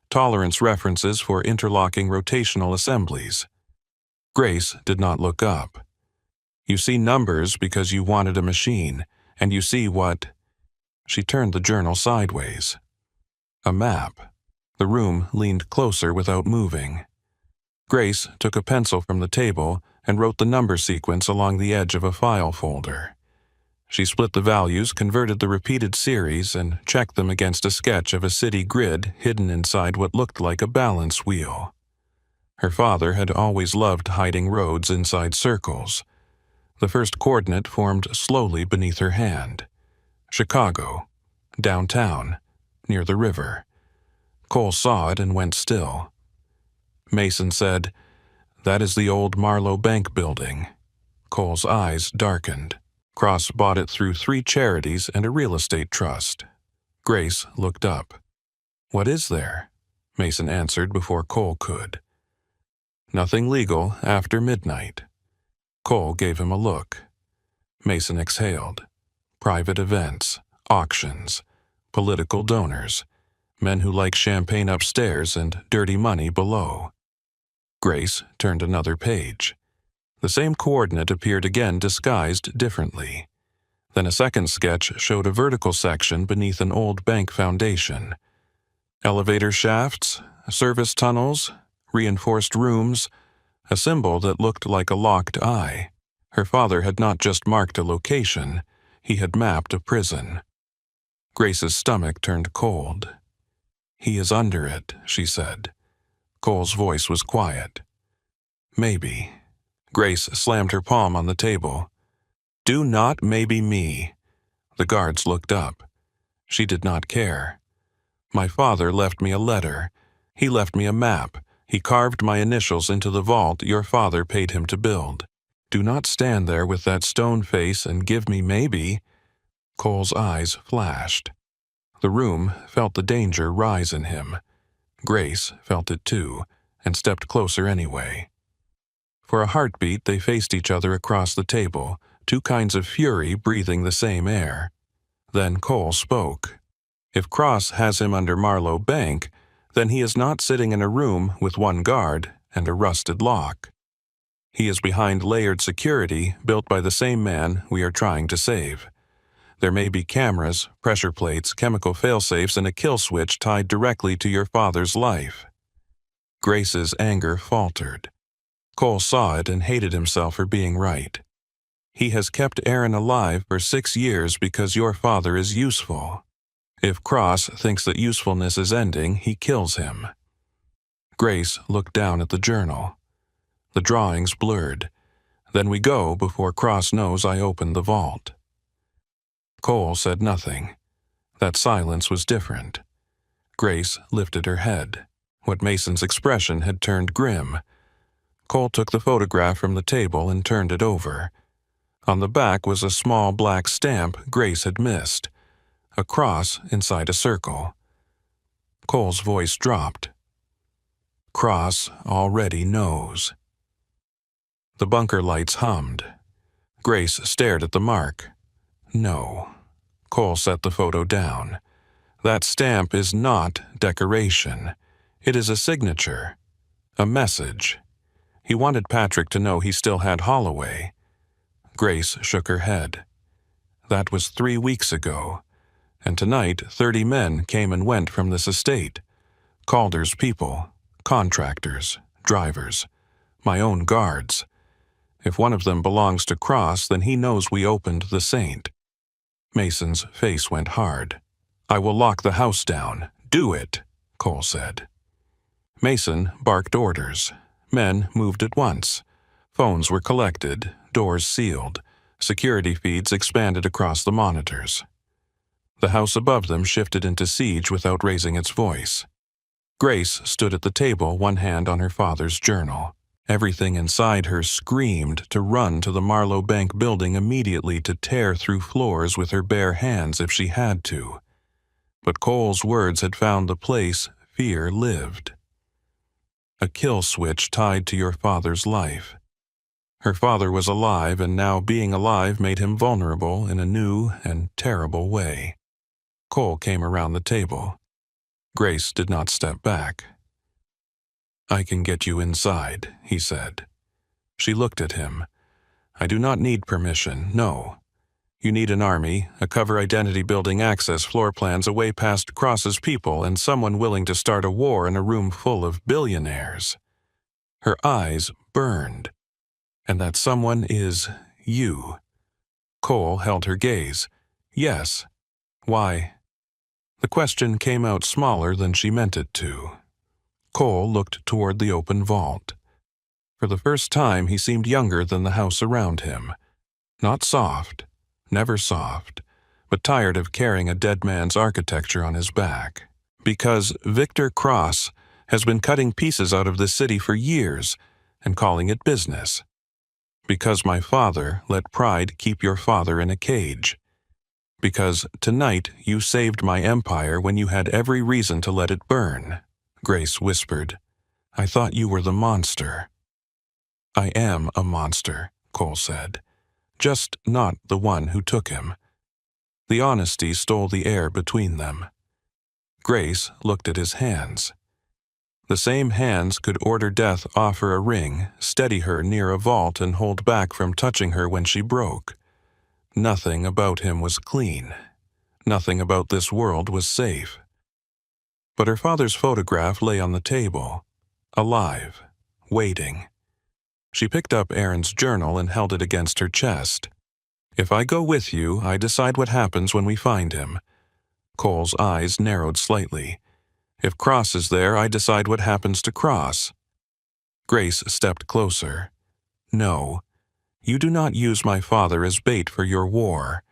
tolerance references for interlocking rotational assemblies." Grace did not look up. "You see numbers because you wanted a machine, and you see what?" She turned the journal sideways. "A map." The room leaned closer without moving. Grace took a pencil from the table and wrote the number sequence along the edge of a file folder. She split the values, converted the repeated series, and checked them against a sketch of a city grid hidden inside what looked like a balance wheel. Her father had always loved hiding roads inside circles. The first coordinate formed slowly beneath her hand. Chicago, downtown, near the river. Cole saw it and went still. Mason said, "That is the old Marlowe Bank building." Cole's eyes darkened. Cross bought it through 3 charities and a real estate trust. Grace looked up. "What is there?" Mason answered before Cole could. "Nothing legal after midnight." Cole gave him a look. Mason exhaled. Private events, auctions, political donors, men who like champagne upstairs and dirty money below. Grace turned another page. The same coordinate appeared again, disguised differently. Then a second sketch showed a vertical section beneath an old bank foundation. Elevator shafts, service tunnels, reinforced rooms, a symbol that looked like a locked eye. Her father had not just marked a location, he had mapped a prison. Grace's stomach turned cold. "He is under it," she said. Cole's voice was quiet. "Maybe." Grace slammed her palm on the table. "Do not maybe me." The guards looked up. She did not care. "My father left me a letter. He left me a map. He carved my initials into the vault your father paid him to build. Do not stand there with that stone face and give me maybe." Cole's eyes flashed. The room felt the danger rise in him. Grace felt it too, and stepped closer anyway. For a heartbeat, they faced each other across the table, 2 kinds of fury breathing the same air. Then Cole spoke. "If Cross has him under Marlowe Bank, then he is not sitting in a room with 1 guard and a rusted lock." He is behind layered security built by the same man we are trying to save. There may be cameras, pressure plates, chemical failsafes, and a kill switch tied directly to your father's life. Grace's anger faltered. Cole saw it and hated himself for being right. He has kept Aaron alive for 6 years because your father is useful. If Cross thinks that usefulness is ending, he kills him. Grace looked down at the journal. The drawings blurred. Then we go before Cross knows I opened the vault. Cole said nothing. That silence was different. Grace lifted her head. What Mason's expression had turned grim. Cole took the photograph from the table and turned it over. On the back was a small black stamp Grace had missed. A cross inside a circle. Cole's voice dropped. Cross already knows. The bunker lights hummed. Grace stared at the mark. No. Cole set the photo down. That stamp is not decoration. It is a signature. A message. He wanted Patrick to know he still had Holloway. Grace shook her head. That was 3 weeks ago. And tonight 30 men came and went from this estate. Calder's people, contractors, drivers, my own guards. If one of them belongs to Cross, then he knows we opened the Saint. Mason's face went hard. I will lock the house down. Do it, Cole said. Mason barked orders. Men moved at once. Phones were collected, doors sealed. Security feeds expanded across the monitors. The house above them shifted into siege without raising its voice. Grace stood at the table, one hand on her father's journal. Everything inside her screamed to run to the Marlowe Bank building immediately, to tear through floors with her bare hands if she had to. But Cole's words had found the place fear lived. A kill switch tied to your father's life. Her father was alive, and now being alive made him vulnerable in a new and terrible way. Cole came around the table. Grace did not step back. I can get you inside, he said. She looked at him. I do not need permission, no. You need an army, a cover identity building access floor plans away past Cross's people, and someone willing to start a war in a room full of billionaires. Her eyes burned. And that someone is you. Cole held her gaze. Yes. Why? The question came out smaller than she meant it to. Cole looked toward the open vault. For the first time, he seemed younger than the house around him. Not soft, never soft, but tired of carrying a dead man's architecture on his back. Because Victor Cross has been cutting pieces out of this city for years and calling it business. Because my father let pride keep your father in a cage. Because tonight you saved my empire when you had every reason to let it burn. Grace whispered. I thought you were the monster. I am a monster, Cole said. Just not the one who took him. The honesty stole the air between them. Grace looked at his hands. The same hands could order death off her a ring, steady her near a vault, and hold back from touching her when she broke. Nothing about him was clean. Nothing about this world was safe. But her father's photograph lay on the table, alive, waiting. She picked up Aaron's journal and held it against her chest. If I go with you, I decide what happens when we find him. Cole's eyes narrowed slightly. If Cross is there, I decide what happens to Cross. Grace stepped closer. No, you do not use my father as bait for your war.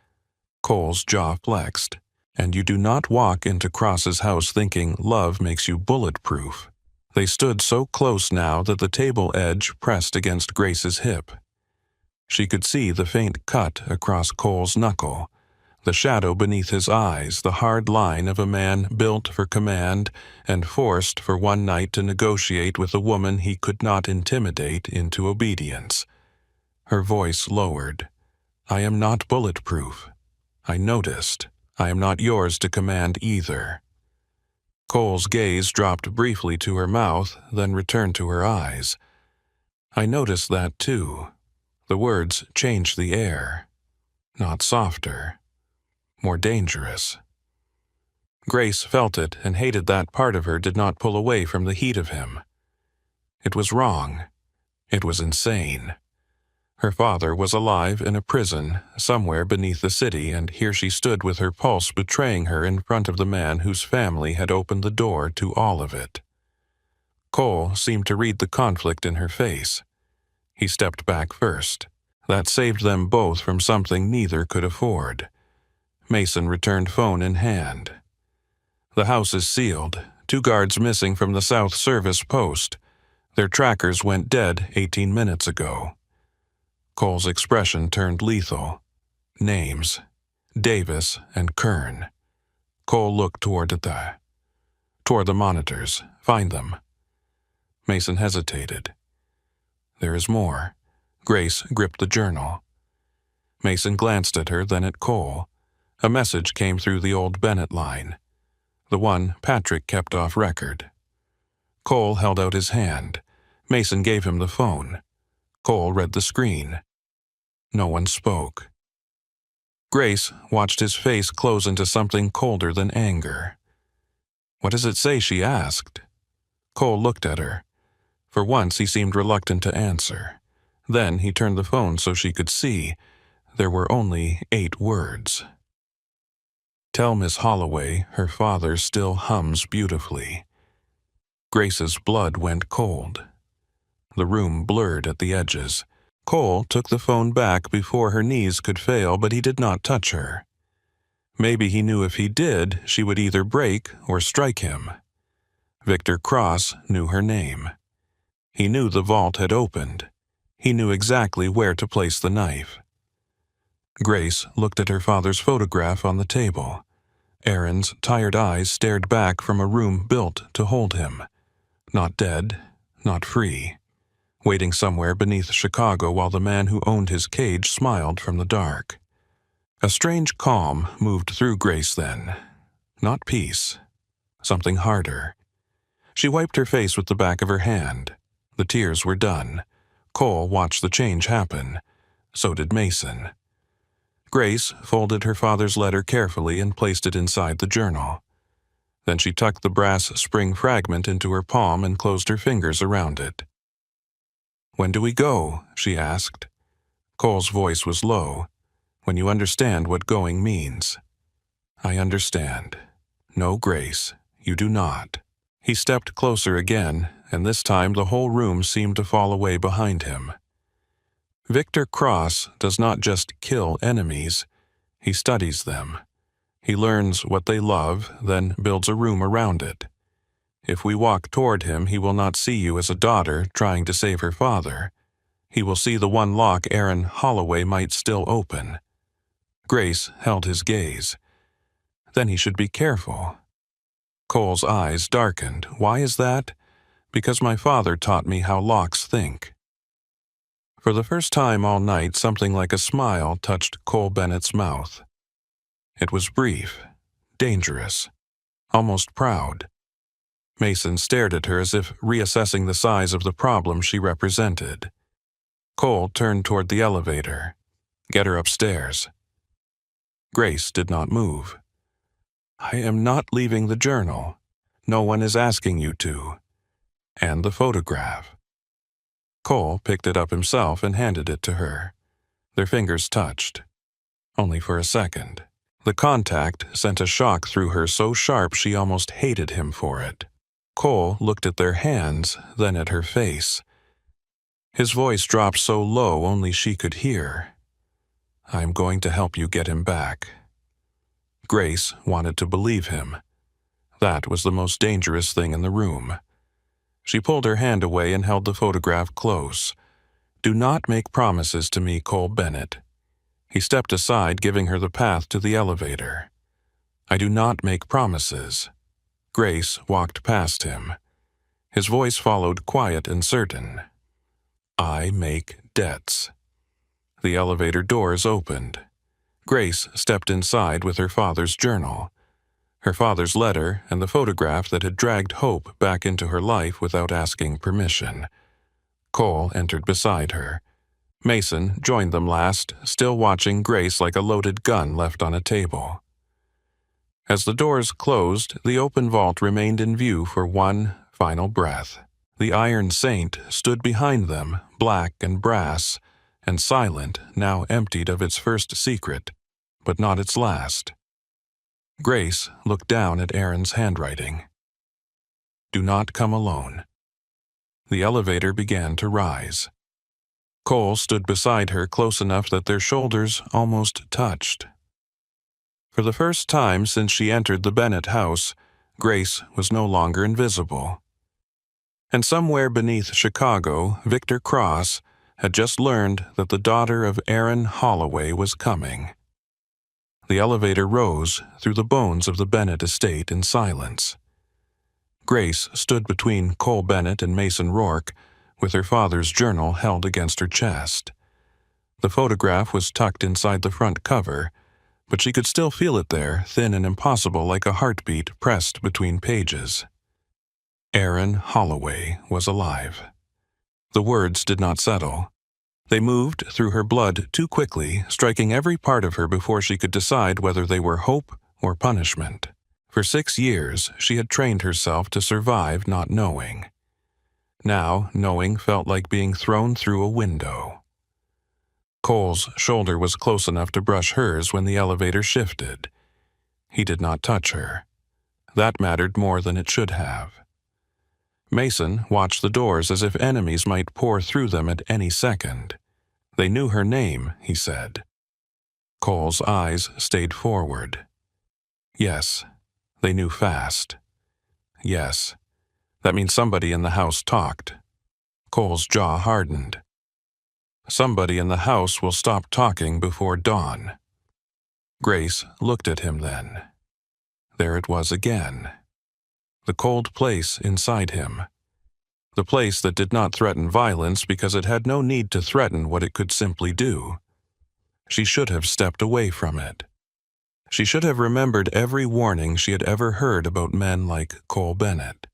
Cole's jaw flexed. And you do not walk into Cross's house thinking love makes you bulletproof. They stood so close now that the table edge pressed against Grace's hip. She could see the faint cut across Cole's knuckle, the shadow beneath his eyes, the hard line of a man built for command and forced for one night to negotiate with a woman he could not intimidate into obedience. Her voice lowered. I am not bulletproof. I noticed. I am not yours to command either. Cole's gaze dropped briefly to her mouth, then returned to her eyes. I noticed that too. The words changed the air. Not softer, more dangerous. Grace felt it and hated that part of her did not pull away from the heat of him. It was wrong. It was insane. Her father was alive in a prison somewhere beneath the city, and here she stood with her pulse betraying her in front of the man whose family had opened the door to all of it. Cole seemed to read the conflict in her face. He stepped back first. That saved them both from something neither could afford. Mason returned phone in hand. The house is sealed. 2 guards missing from the South Service post. Their trackers went dead 18 minutes ago. Cole's expression turned lethal. Names: Davis and Kern. Cole looked toward the monitors. Find them. Mason hesitated. There is more. Grace gripped the journal. Mason glanced at her, then at Cole. A message came through the old Bennett line. The one Patrick kept off record. Cole held out his hand. Mason gave him the phone. Cole read the screen. No one spoke. Grace watched his face close into something colder than anger. "What does it say?" she asked. Cole looked at her. For once he seemed reluctant to answer. Then he turned the phone so she could see. There were only 8 words. "Tell Miss Holloway her father still hums beautifully." Grace's blood went cold. The room blurred at the edges. Cole took the phone back before her knees could fail, but he did not touch her. Maybe he knew if he did, she would either break or strike him. Victor Cross knew her name. He knew the vault had opened. He knew exactly where to place the knife. Grace looked at her father's photograph on the table. Aaron's tired eyes stared back from a room built to hold him. Not dead, not free. Waiting somewhere beneath Chicago while the man who owned his cage smiled from the dark. A strange calm moved through Grace then. Not peace. Something harder. She wiped her face with the back of her hand. The tears were done. Cole watched the change happen. So did Mason. Grace folded her father's letter carefully and placed it inside the journal. Then she tucked the brass spring fragment into her palm and closed her fingers around it. "When do we go?" she asked. Cole's voice was low. "When you understand what going means." "I understand." "No, Grace, you do not." He stepped closer again, and this time the whole room seemed to fall away behind him. Victor Cross does not just kill enemies. He studies them. He learns what they love, then builds a room around it. If we walk toward him, he will not see you as a daughter trying to save her father. He will see the one lock Aaron Holloway might still open. Grace held his gaze. Then he should be careful. Cole's eyes darkened. "Why is that?" "Because my father taught me how locks think." For the first time all night, something like a smile touched Cole Bennett's mouth. It was brief, dangerous, almost proud. Mason stared at her as if reassessing the size of the problem she represented. Cole turned toward the elevator. "Get her upstairs." Grace did not move. "I am not leaving the journal. No one is asking you to." And the photograph. Cole picked it up himself and handed it to her. Their fingers touched. Only for a second. The contact sent a shock through her so sharp she almost hated him for it. Cole looked at their hands, then at her face. His voice dropped so low only she could hear. "I'm going to help you get him back." Grace wanted to believe him. That was the most dangerous thing in the room. She pulled her hand away and held the photograph close. "Do not make promises to me, Cole Bennett." He stepped aside, giving her the path to the elevator. "I do not make promises." Grace walked past him. His voice followed, quiet and certain. "I make debts." The elevator doors opened. Grace stepped inside with her father's journal, her father's letter, and the photograph that had dragged hope back into her life without asking permission. Cole entered beside her. Mason joined them last, still watching Grace like a loaded gun left on a table. As the doors closed, the open vault remained in view for one final breath. The Iron Saint stood behind them, black and brass, and silent, now emptied of its first secret, but not its last. Grace looked down at Aaron's handwriting. "Do not come alone." The elevator began to rise. Cole stood beside her close enough that their shoulders almost touched. For the first time since she entered the Bennett house, Grace was no longer invisible. And somewhere beneath Chicago, Victor Cross had just learned that the daughter of Aaron Holloway was coming. The elevator rose through the bones of the Bennett estate in silence. Grace stood between Cole Bennett and Mason Rourke, with her father's journal held against her chest. The photograph was tucked inside the front cover, but she could still feel it there, thin and impossible like a heartbeat pressed between pages. Aaron Holloway was alive. The words did not settle. They moved through her blood too quickly, striking every part of her before she could decide whether they were hope or punishment. For 6 years, she had trained herself to survive not knowing. Now, knowing felt like being thrown through a window. Cole's shoulder was close enough to brush hers when the elevator shifted. He did not touch her. That mattered more than it should have. Mason watched the doors as if enemies might pour through them at any second. They knew her name, he said. Cole's eyes stayed forward. Yes, they knew fast. Yes, that means somebody in the house talked. Cole's jaw hardened. Somebody in the house will stop talking before dawn. Grace looked at him then. There it was again. The cold place inside him. The place that did not threaten violence because it had no need to threaten what it could simply do. She should have stepped away from it. She should have remembered every warning she had ever heard about men like Cole Bennett.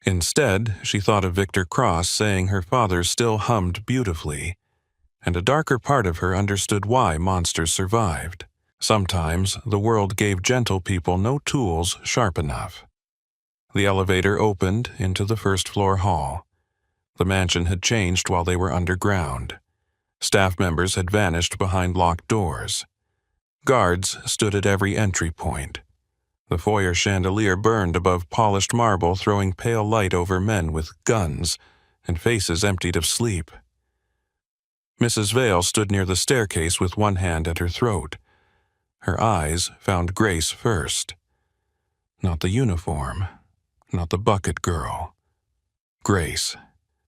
Instead, she thought of Victor Cross saying her father still hummed beautifully, and a darker part of her understood why monsters survived. Sometimes the world gave gentle people no tools sharp enough. The elevator opened into the first-floor hall. The mansion had changed while they were underground. Staff members had vanished behind locked doors. Guards stood at every entry point. The foyer chandelier burned above polished marble, throwing pale light over men with guns and faces emptied of sleep. Mrs. Vale stood near the staircase with one hand at her throat. Her eyes found Grace first. Not the uniform, not the bucket girl. Grace.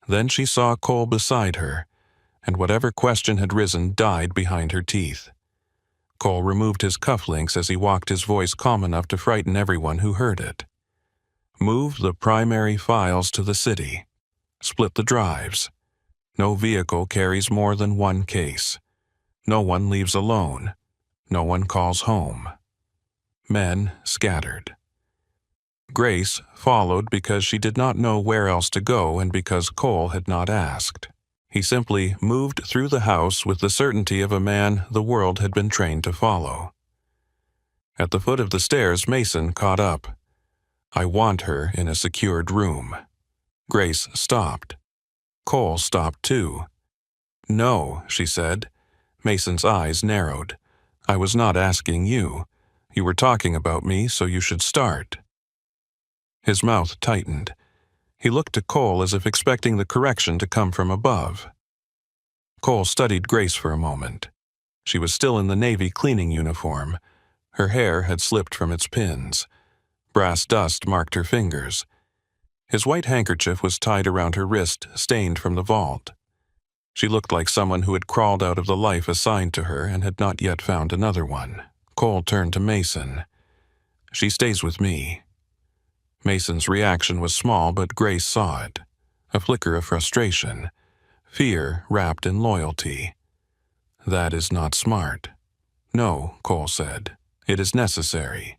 Then she saw Cole beside her, and whatever question had risen died behind her teeth. Cole removed his cufflinks as he walked, his voice calm enough to frighten everyone who heard it. Move the primary files to the city. Split the drives. No vehicle carries more than one case. No one leaves alone. No one calls home. Men scattered. Grace followed because she did not know where else to go and because Cole had not asked. He simply moved through the house with the certainty of a man the world had been trained to follow. At the foot of the stairs, Mason caught up. "I want her in a secured room." Grace stopped. Cole stopped too. "No," she said. Mason's eyes narrowed. "I was not asking you. You were talking about me, so you should start." His mouth tightened. He looked to Cole as if expecting the correction to come from above. Cole studied Grace for a moment. She was still in the Navy cleaning uniform. Her hair had slipped from its pins. Brass dust marked her fingers. His white handkerchief was tied around her wrist, stained from the vault. She looked like someone who had crawled out of the life assigned to her and had not yet found another one. Cole turned to Mason. "She stays with me." Mason's reaction was small, but Grace saw it. A flicker of frustration. Fear wrapped in loyalty. "That is not smart." "No," Cole said. "It is necessary."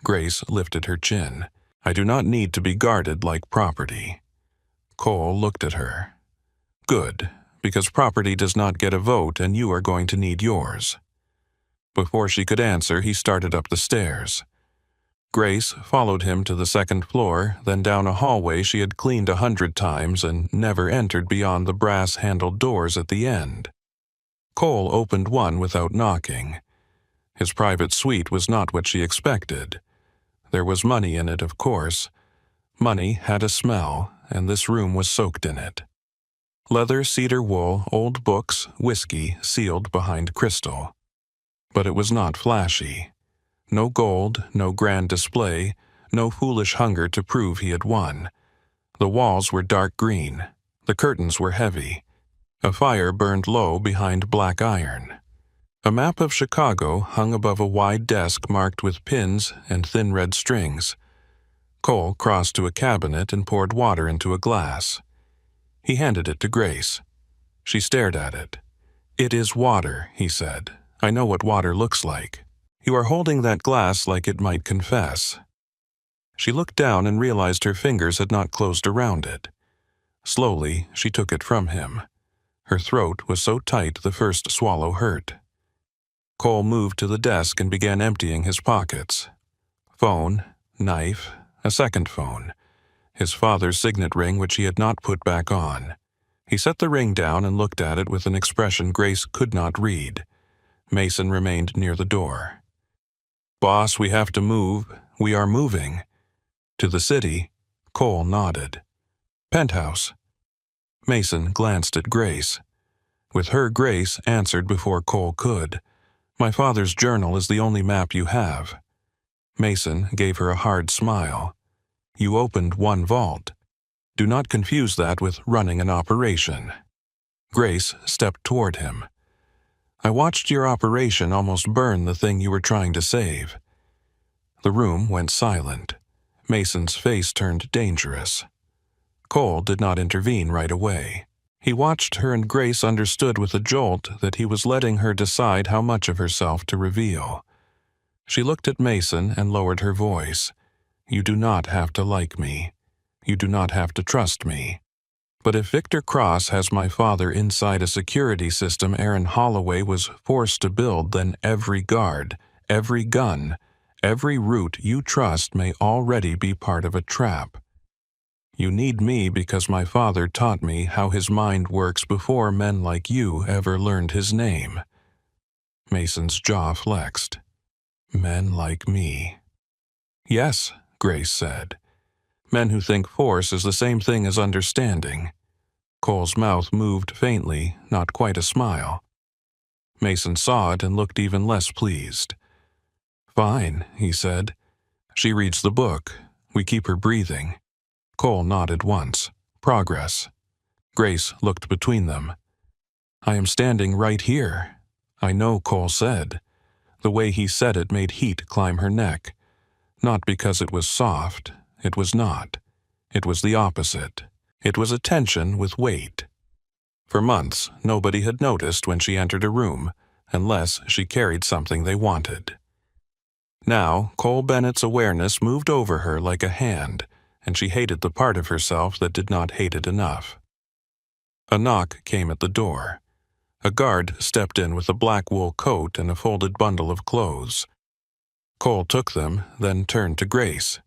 Grace lifted her chin. "I do not need to be guarded like property." Cole looked at her. Good, because property does not get a vote and you are going to need yours. Before she could answer, he started up the stairs. Grace followed him to the second floor, then down a hallway she had cleaned 100 times and never entered beyond the brass-handled doors at the end. Cole opened one without knocking. His private suite was not what she expected. There was money in it, of course. Money had a smell, and this room was soaked in it. Leather, cedar wool, old books, whiskey, sealed behind crystal. But it was not flashy. No gold, no grand display, no foolish hunger to prove he had won. The walls were dark green. The curtains were heavy. A fire burned low behind black iron. A map of Chicago hung above a wide desk marked with pins and thin red strings. Cole crossed to a cabinet and poured water into a glass. He handed it to Grace. She stared at it. "It is water," he said. "I know what water looks like. You are holding that glass like it might confess." She looked down and realized her fingers had not closed around it. Slowly, she took it from him. Her throat was so tight the first swallow hurt. Cole moved to the desk and began emptying his pockets. Phone, knife, a second phone. His father's signet ring which he had not put back on. He set the ring down and looked at it with an expression Grace could not read. Mason remained near the door. "Boss, we have to move. We are moving." "To the city?" Cole nodded. "Penthouse." Mason glanced at Grace. With her, Grace answered before Cole could. "My father's journal is the only map you have." Mason gave her a hard smile. "You opened one vault. Do not confuse that with running an operation." Grace stepped toward him. "I watched your operation almost burn the thing you were trying to save." The room went silent. Mason's face turned dangerous. Cole did not intervene right away. He watched her, and Grace understood with a jolt that he was letting her decide how much of herself to reveal. She looked at Mason and lowered her voice. "You do not have to like me. You do not have to trust me. But if Victor Cross has my father inside a security system Aaron Holloway was forced to build, then every guard, every gun, every route you trust may already be part of a trap. You need me because my father taught me how his mind works before men like you ever learned his name." Mason's jaw flexed. "Men like me." "Yes," Grace said. "Men who think force is the same thing as understanding." Cole's mouth moved faintly, not quite a smile. Mason saw it and looked even less pleased. "Fine," he said. "She reads the book. We keep her breathing." Cole nodded once. Progress. Grace looked between them. "I am standing right here." "I know," Cole said. The way he said it made heat climb her neck. Not because it was soft. It was not. It was the opposite. It was a tension with weight. For months, nobody had noticed when she entered a room, unless she carried something they wanted. Now, Cole Bennett's awareness moved over her like a hand, and she hated the part of herself that did not hate it enough. A knock came at the door. A guard stepped in with a black wool coat and a folded bundle of clothes. Cole took them, then turned to Grace.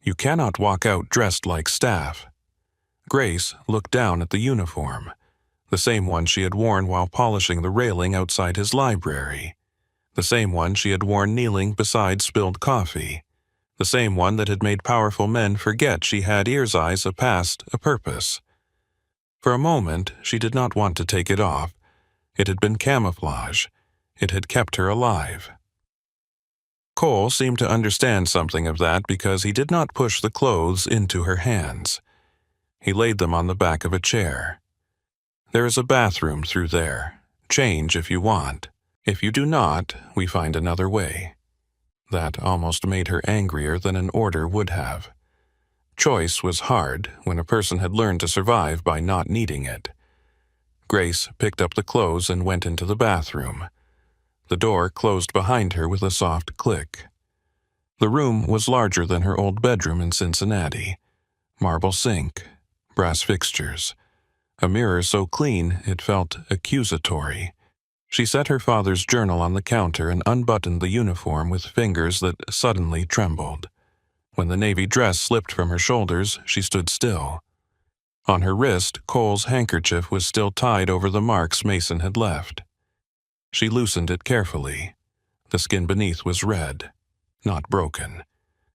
"You cannot walk out dressed like staff." Grace looked down at the uniform, the same one she had worn while polishing the railing outside his library, the same one she had worn kneeling beside spilled coffee, the same one that had made powerful men forget she had ears, eyes, a past, a purpose. For a moment, she did not want to take it off. It had been camouflage. It had kept her alive. Cole seemed to understand something of that because he did not push the clothes into her hands. He laid them on the back of a chair. "There is a bathroom through there. Change if you want. If you do not, we find another way." That almost made her angrier than an order would have. Choice was hard when a person had learned to survive by not needing it. Grace picked up the clothes and went into the bathroom. The door closed behind her with a soft click. The room was larger than her old bedroom in Cincinnati. Marble sink, brass fixtures. a mirror so clean it felt accusatory. She set her father's journal on the counter and unbuttoned the uniform with fingers that suddenly trembled. When the navy dress slipped from her shoulders, she stood still. On her wrist, Cole's handkerchief was still tied over the marks Mason had left. She loosened it carefully. The skin beneath was red, not broken.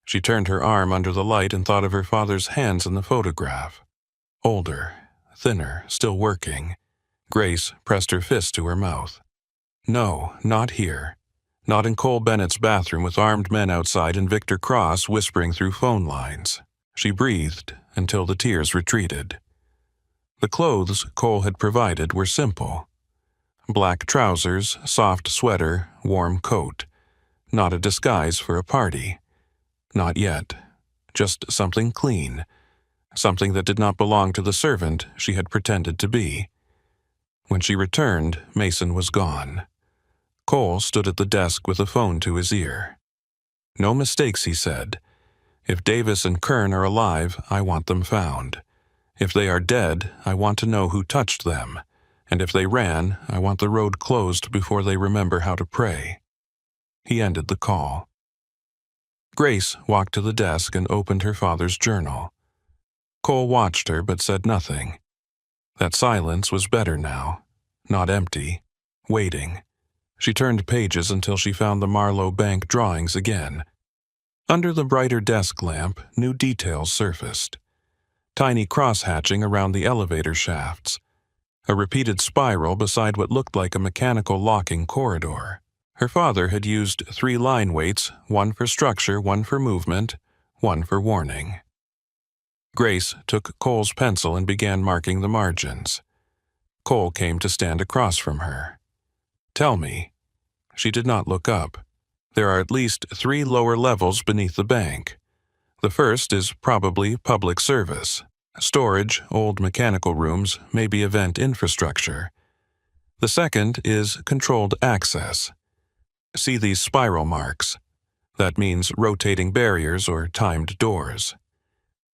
She turned her arm under the light and thought of her father's hands in the photograph. Older, thinner, still working. Grace pressed her fist to her mouth. No, not here. Not in Cole Bennett's bathroom with armed men outside and Victor Cross whispering through phone lines. She breathed until the tears retreated. The clothes Cole had provided were simple. Black trousers, soft sweater, warm coat. Not a disguise for a party. Not yet. Just something clean. Something that did not belong to the servant she had pretended to be. When she returned, Mason was gone. Cole stood at the desk with a phone to his ear. No mistakes, he said. If Davis and Kern are alive, I want them found. If they are dead, I want to know who touched them. And if they ran, I want the road closed before they remember how to pray. He ended the call. Grace walked to the desk and opened her father's journal. Cole watched her but said nothing. That silence was better now. Not empty. Waiting. She turned pages until she found the Marlowe Bank drawings again. Under the brighter desk lamp, new details surfaced. Tiny cross-hatching around the elevator shafts. A repeated spiral beside what looked like a mechanical locking corridor. Her father had used 3 line weights, one for structure, one for movement, one for warning. Grace took Cole's pencil and began marking the margins. Cole came to stand across from her. Tell me. She did not look up. There are at least 3 lower levels beneath the bank. The first is probably public service. Storage, old mechanical rooms, maybe event infrastructure. The second is controlled access. See these spiral marks. That means rotating barriers or timed doors.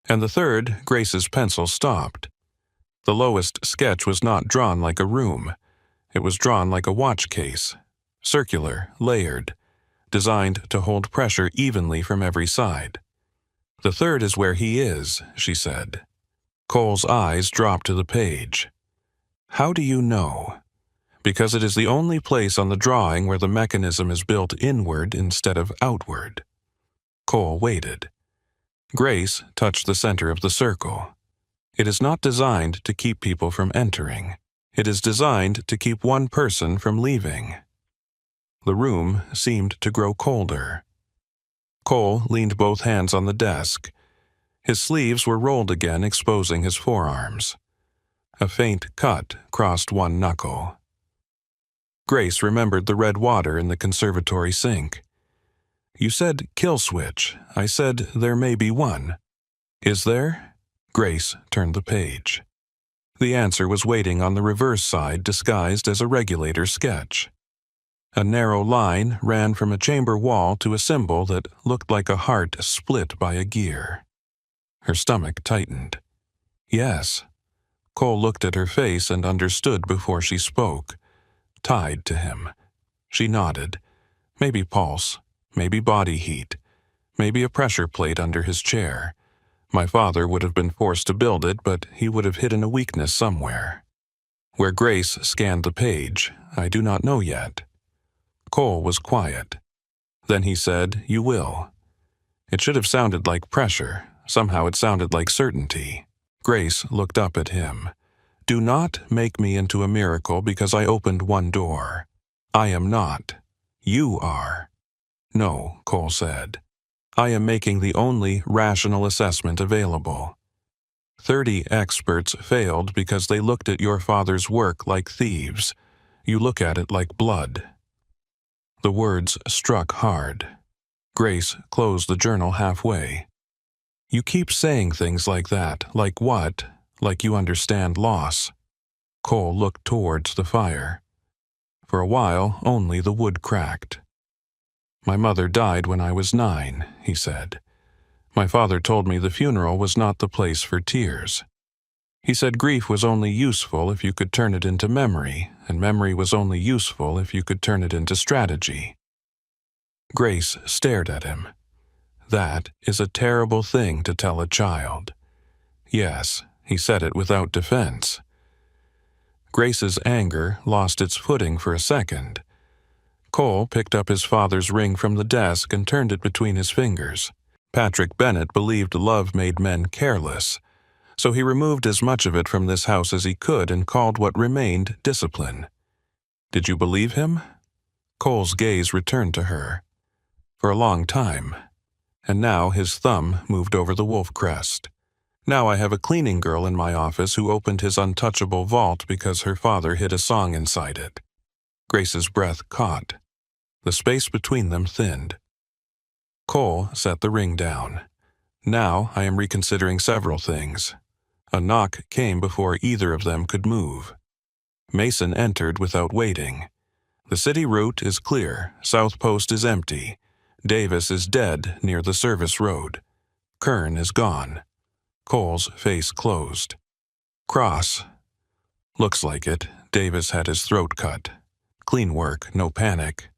And the third, Grace's pencil stopped. The lowest sketch was not drawn like a room. It was drawn like a watch case. Circular, layered, designed to hold pressure evenly from every side. The third is where he is, she said. Cole's eyes dropped to the page. How do you know? Because it is the only place on the drawing where the mechanism is built inward instead of outward. Cole waited. Grace touched the center of the circle. It is not designed to keep people from entering. It is designed to keep one person from leaving. The room seemed to grow colder. Cole leaned both hands on the desk. His sleeves were rolled again, exposing his forearms. A faint cut crossed one knuckle. Grace remembered the red water in the conservatory sink. You said kill switch. I said there may be one. Is there? Grace turned the page. The answer was waiting on the reverse side, disguised as a regulator sketch. A narrow line ran from a chamber wall to a symbol that looked like a heart split by a gear. Her stomach tightened. Yes. Cole looked at her face and understood before she spoke. Tied to him. She nodded. Maybe pulse, maybe body heat, maybe a pressure plate under his chair. My father would have been forced to build it, but he would have hidden a weakness somewhere. Where Grace scanned the page, I do not know yet. Cole was quiet. Then he said, You will. It should have sounded like pressure. Somehow it sounded like certainty. Grace looked up at him. Do not make me into a miracle because I opened one door. I am not. You are. No, Cole said. I am making the only rational assessment available. 30 experts failed because they looked at your father's work like thieves. You look at it like blood. The words struck hard. Grace closed the journal halfway. You keep saying things like that. Like what? Like you understand loss. Cole looked towards the fire. For a while, only the wood cracked. My mother died when I was 9, he said. My father told me the funeral was not the place for tears. He said grief was only useful if you could turn it into memory, and memory was only useful if you could turn it into strategy. Grace stared at him. That is a terrible thing to tell a child. Yes, he said it without defense. Grace's anger lost its footing for a second. Cole picked up his father's ring from the desk and turned it between his fingers. Patrick Bennett believed love made men careless, so he removed as much of it from this house as he could and called what remained discipline. Did you believe him? Cole's gaze returned to her. For a long time. And now his thumb moved over the wolf crest. Now I have a cleaning girl in my office who opened his untouchable vault because her father hid a song inside it. Grace's breath caught. The space between them thinned. Cole set the ring down. Now I am reconsidering several things. A knock came before either of them could move. Mason entered without waiting. The city route is clear. South Post is empty. Davis is dead near the service road. Kern is gone. Cole's face closed. Cross. Looks like it. Davis had his throat cut. Clean work, no panic.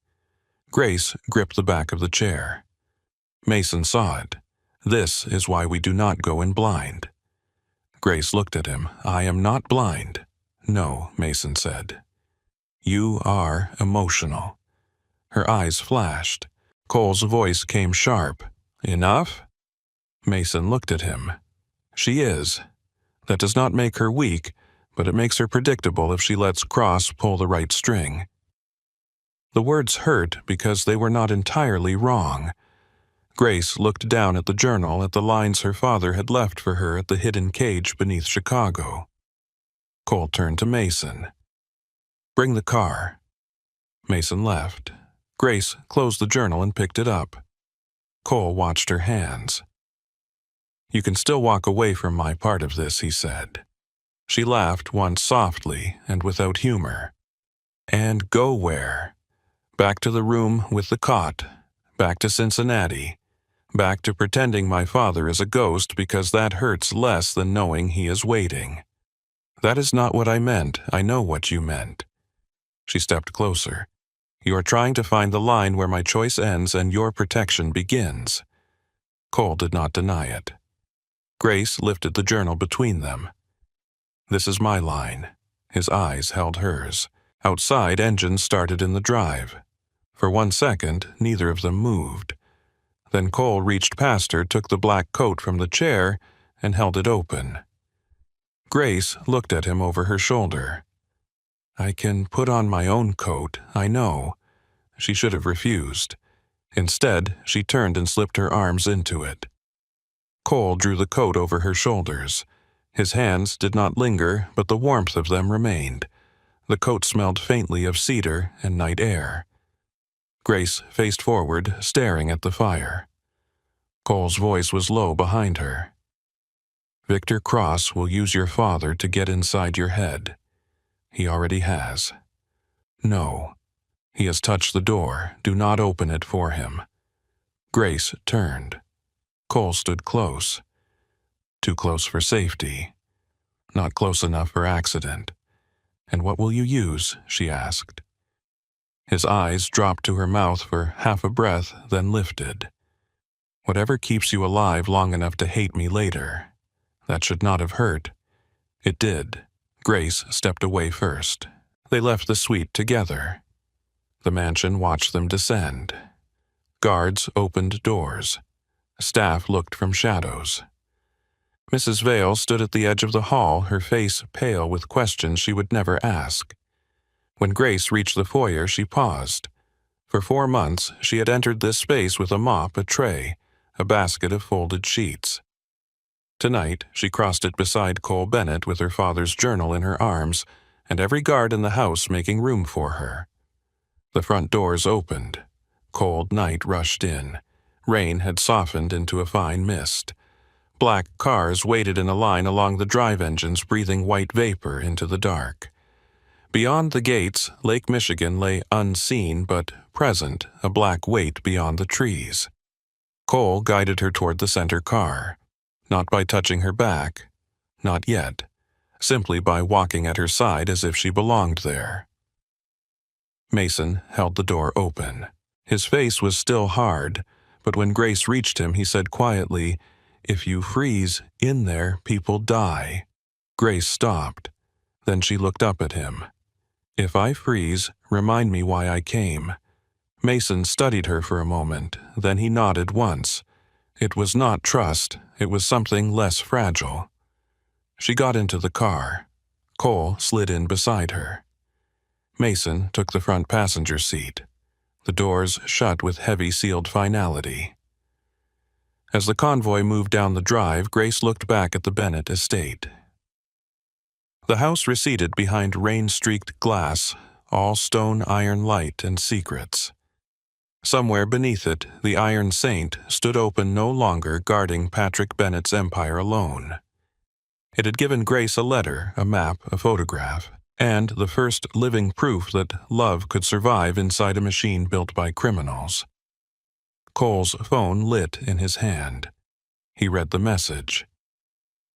Grace gripped the back of the chair. Mason saw it. This is why we do not go in blind. Grace looked at him. I am not blind. No, Mason said. You are emotional. Her eyes flashed. Cole's voice came sharp. Enough? Mason looked at him. She is. That does not make her weak, but it makes her predictable if she lets Cross pull the right string. The words hurt because they were not entirely wrong. Grace looked down at the journal at the lines her father had left for her at the hidden cage beneath Chicago. Cole turned to Mason. Bring the car. Mason left. Grace closed the journal and picked it up. Cole watched her hands. You can still walk away from my part of this, he said. She laughed once softly and without humor. And go where? Back to the room with the cot. Back to Cincinnati. Back to pretending my father is a ghost because that hurts less than knowing he is waiting. That is not what I meant. I know what you meant. She stepped closer. You are trying to find the line where my choice ends and your protection begins. Cole did not deny it. Grace lifted the journal between them. This is my line. His eyes held hers. Outside, engines started in the drive. For 1 second, neither of them moved. Then Cole reached past her, took the black coat from the chair, and held it open. Grace looked at him over her shoulder. I can put on my own coat, I know. She should have refused. Instead, she turned and slipped her arms into it. Cole drew the coat over her shoulders. His hands did not linger, but the warmth of them remained. The coat smelled faintly of cedar and night air. Grace faced forward, staring at the fire. Cole's voice was low behind her. Victor Cross will use your father to get inside your head. He already has. No. He has touched the door. Do not open it for him. Grace turned. Cole stood close. Too close for safety. Not close enough for accident. And what will you use? She asked. His eyes dropped to her mouth for half a breath, then lifted. Whatever keeps you alive long enough to hate me later. That should not have hurt. It did. Grace stepped away first. They left the suite together. The mansion watched them descend. Guards opened doors. Staff looked from shadows. Mrs. Vale stood at the edge of the hall, her face pale with questions she would never ask. When Grace reached the foyer, she paused. For 4 months, she had entered this space with a mop, a tray, a basket of folded sheets. Tonight, she crossed it beside Cole Bennett with her father's journal in her arms, and every guard in the house making room for her. The front doors opened. Cold night rushed in. Rain had softened into a fine mist. Black cars waited in a line along the drive engines, breathing white vapor into the dark. Beyond the gates, Lake Michigan lay unseen but present, a black weight beyond the trees. Cole guided her toward the center car. Not by touching her back. Not yet. simply by walking at her side as if she belonged there. Mason held the door open. His face was still hard, but when Grace reached him, he said quietly, "If you freeze in there, people die." Grace stopped. Then she looked up at him. "If I freeze, remind me why I came." Mason studied her for a moment, then he nodded once. It was not trust, it was something less fragile. She got into the car. Cole slid in beside her. Mason took the front passenger seat. The doors shut with heavy sealed finality. As the convoy moved down the drive, Grace looked back at the Bennett estate. The house receded behind rain-streaked glass, all stone iron light and secrets. Somewhere beneath it, the Iron Saint stood open, no longer guarding Patrick Bennett's empire alone. It had given Grace a letter, a map, a photograph, and the first living proof that love could survive inside a machine built by criminals. Cole's phone lit in his hand. He read the message.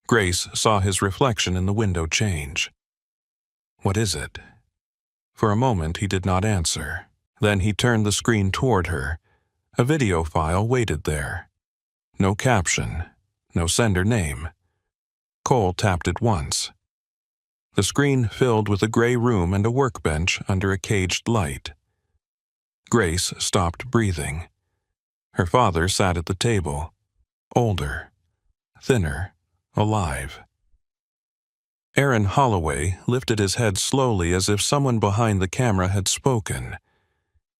Grace saw his reflection in the window change. "What is it?" For a moment he did not answer. Then he turned the screen toward her. A video file waited there. No caption, no sender name. Cole tapped it once. The screen filled with a gray room and a workbench under a caged light. Grace stopped breathing. Her father sat at the table, older, thinner, alive. Aaron Holloway lifted his head slowly as if someone behind the camera had spoken.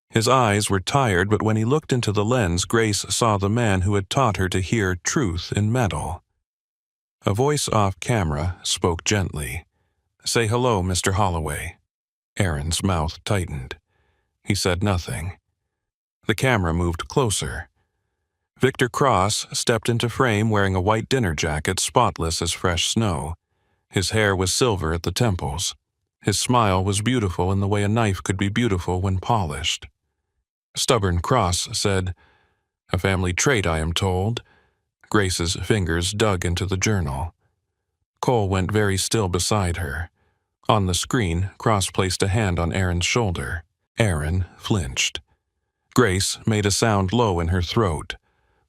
His eyes were tired, but when he looked into the lens, Grace saw the man who had taught her to hear truth in metal. A voice off camera spoke gently. "Say hello, Mr. Holloway." Aaron's mouth tightened. He said nothing. The camera moved closer. Victor Cross stepped into frame wearing a white dinner jacket spotless as fresh snow. His hair was silver at the temples. His smile was beautiful in the way a knife could be beautiful when polished. Stubborn Cross said, "A family trait, I am told." Grace's fingers dug into the journal. Cole went very still beside her. On the screen, Cross placed a hand on Aaron's shoulder. Aaron flinched. Grace made a sound low in her throat.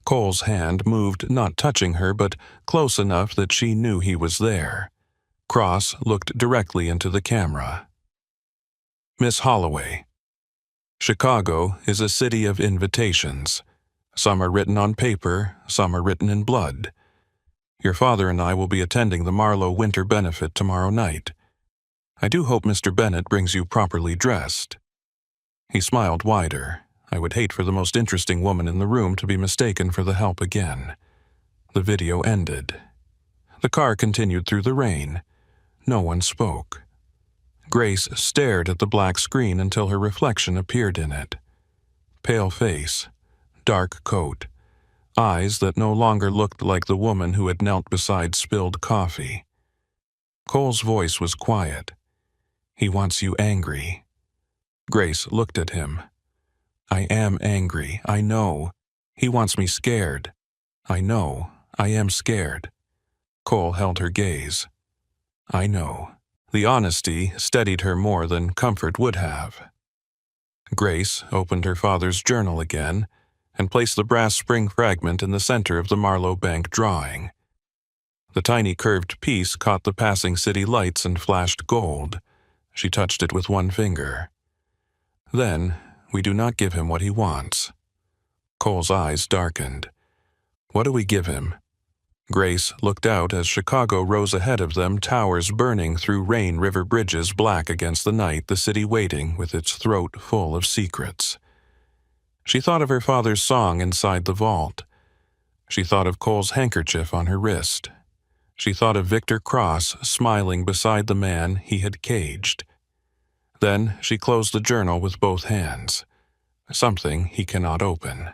Cole's hand moved, not touching her, but close enough that she knew he was there. Cross looked directly into the camera. "Miss Holloway, Chicago is a city of invitations. Some are written on paper, some are written in blood. Your father and I will be attending the Marlowe Winter Benefit tomorrow night. I do hope Mr. Bennett brings you properly dressed." He smiled wider. I would hate for the most interesting woman in the room to be mistaken for the help again. The video ended. The car continued through the rain. No one spoke. Grace stared at the black screen until her reflection appeared in it. Pale face, dark coat, eyes that no longer looked like the woman who had knelt beside spilled coffee. Cole's voice was quiet. "He wants you angry." Grace looked at him. "I am angry, I know. He wants me scared. I know, I am scared." Cole held her gaze. "I know." The honesty steadied her more than comfort would have. Grace opened her father's journal again and placed the brass spring fragment in the center of the Marlowe Bank drawing. The tiny curved piece caught the passing city lights and flashed gold. She touched it with one finger. "Then, we do not give him what he wants." Cole's eyes darkened. "What do we give him?" Grace looked out as Chicago rose ahead of them, towers burning through rain river bridges black against the night, the city waiting with its throat full of secrets. She thought of her father's song inside the vault. She thought of Cole's handkerchief on her wrist. She thought of Victor Cross smiling beside the man he had caged. Then she closed the journal with both hands. Something he cannot open.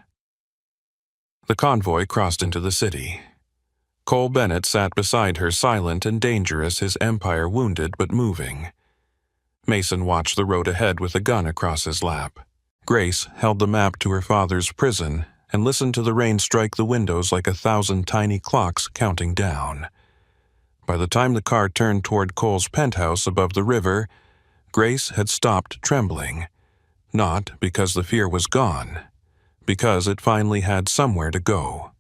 The convoy crossed into the city. Cole Bennett sat beside her, silent and dangerous, his empire wounded but moving. Mason watched the road ahead with a gun across his lap. Grace held the map to her father's prison and listened to the rain strike the windows like 1,000 tiny clocks counting down. By the time the car turned toward Cole's penthouse above the river, Grace had stopped trembling. Not because the fear was gone, because it finally had somewhere to go.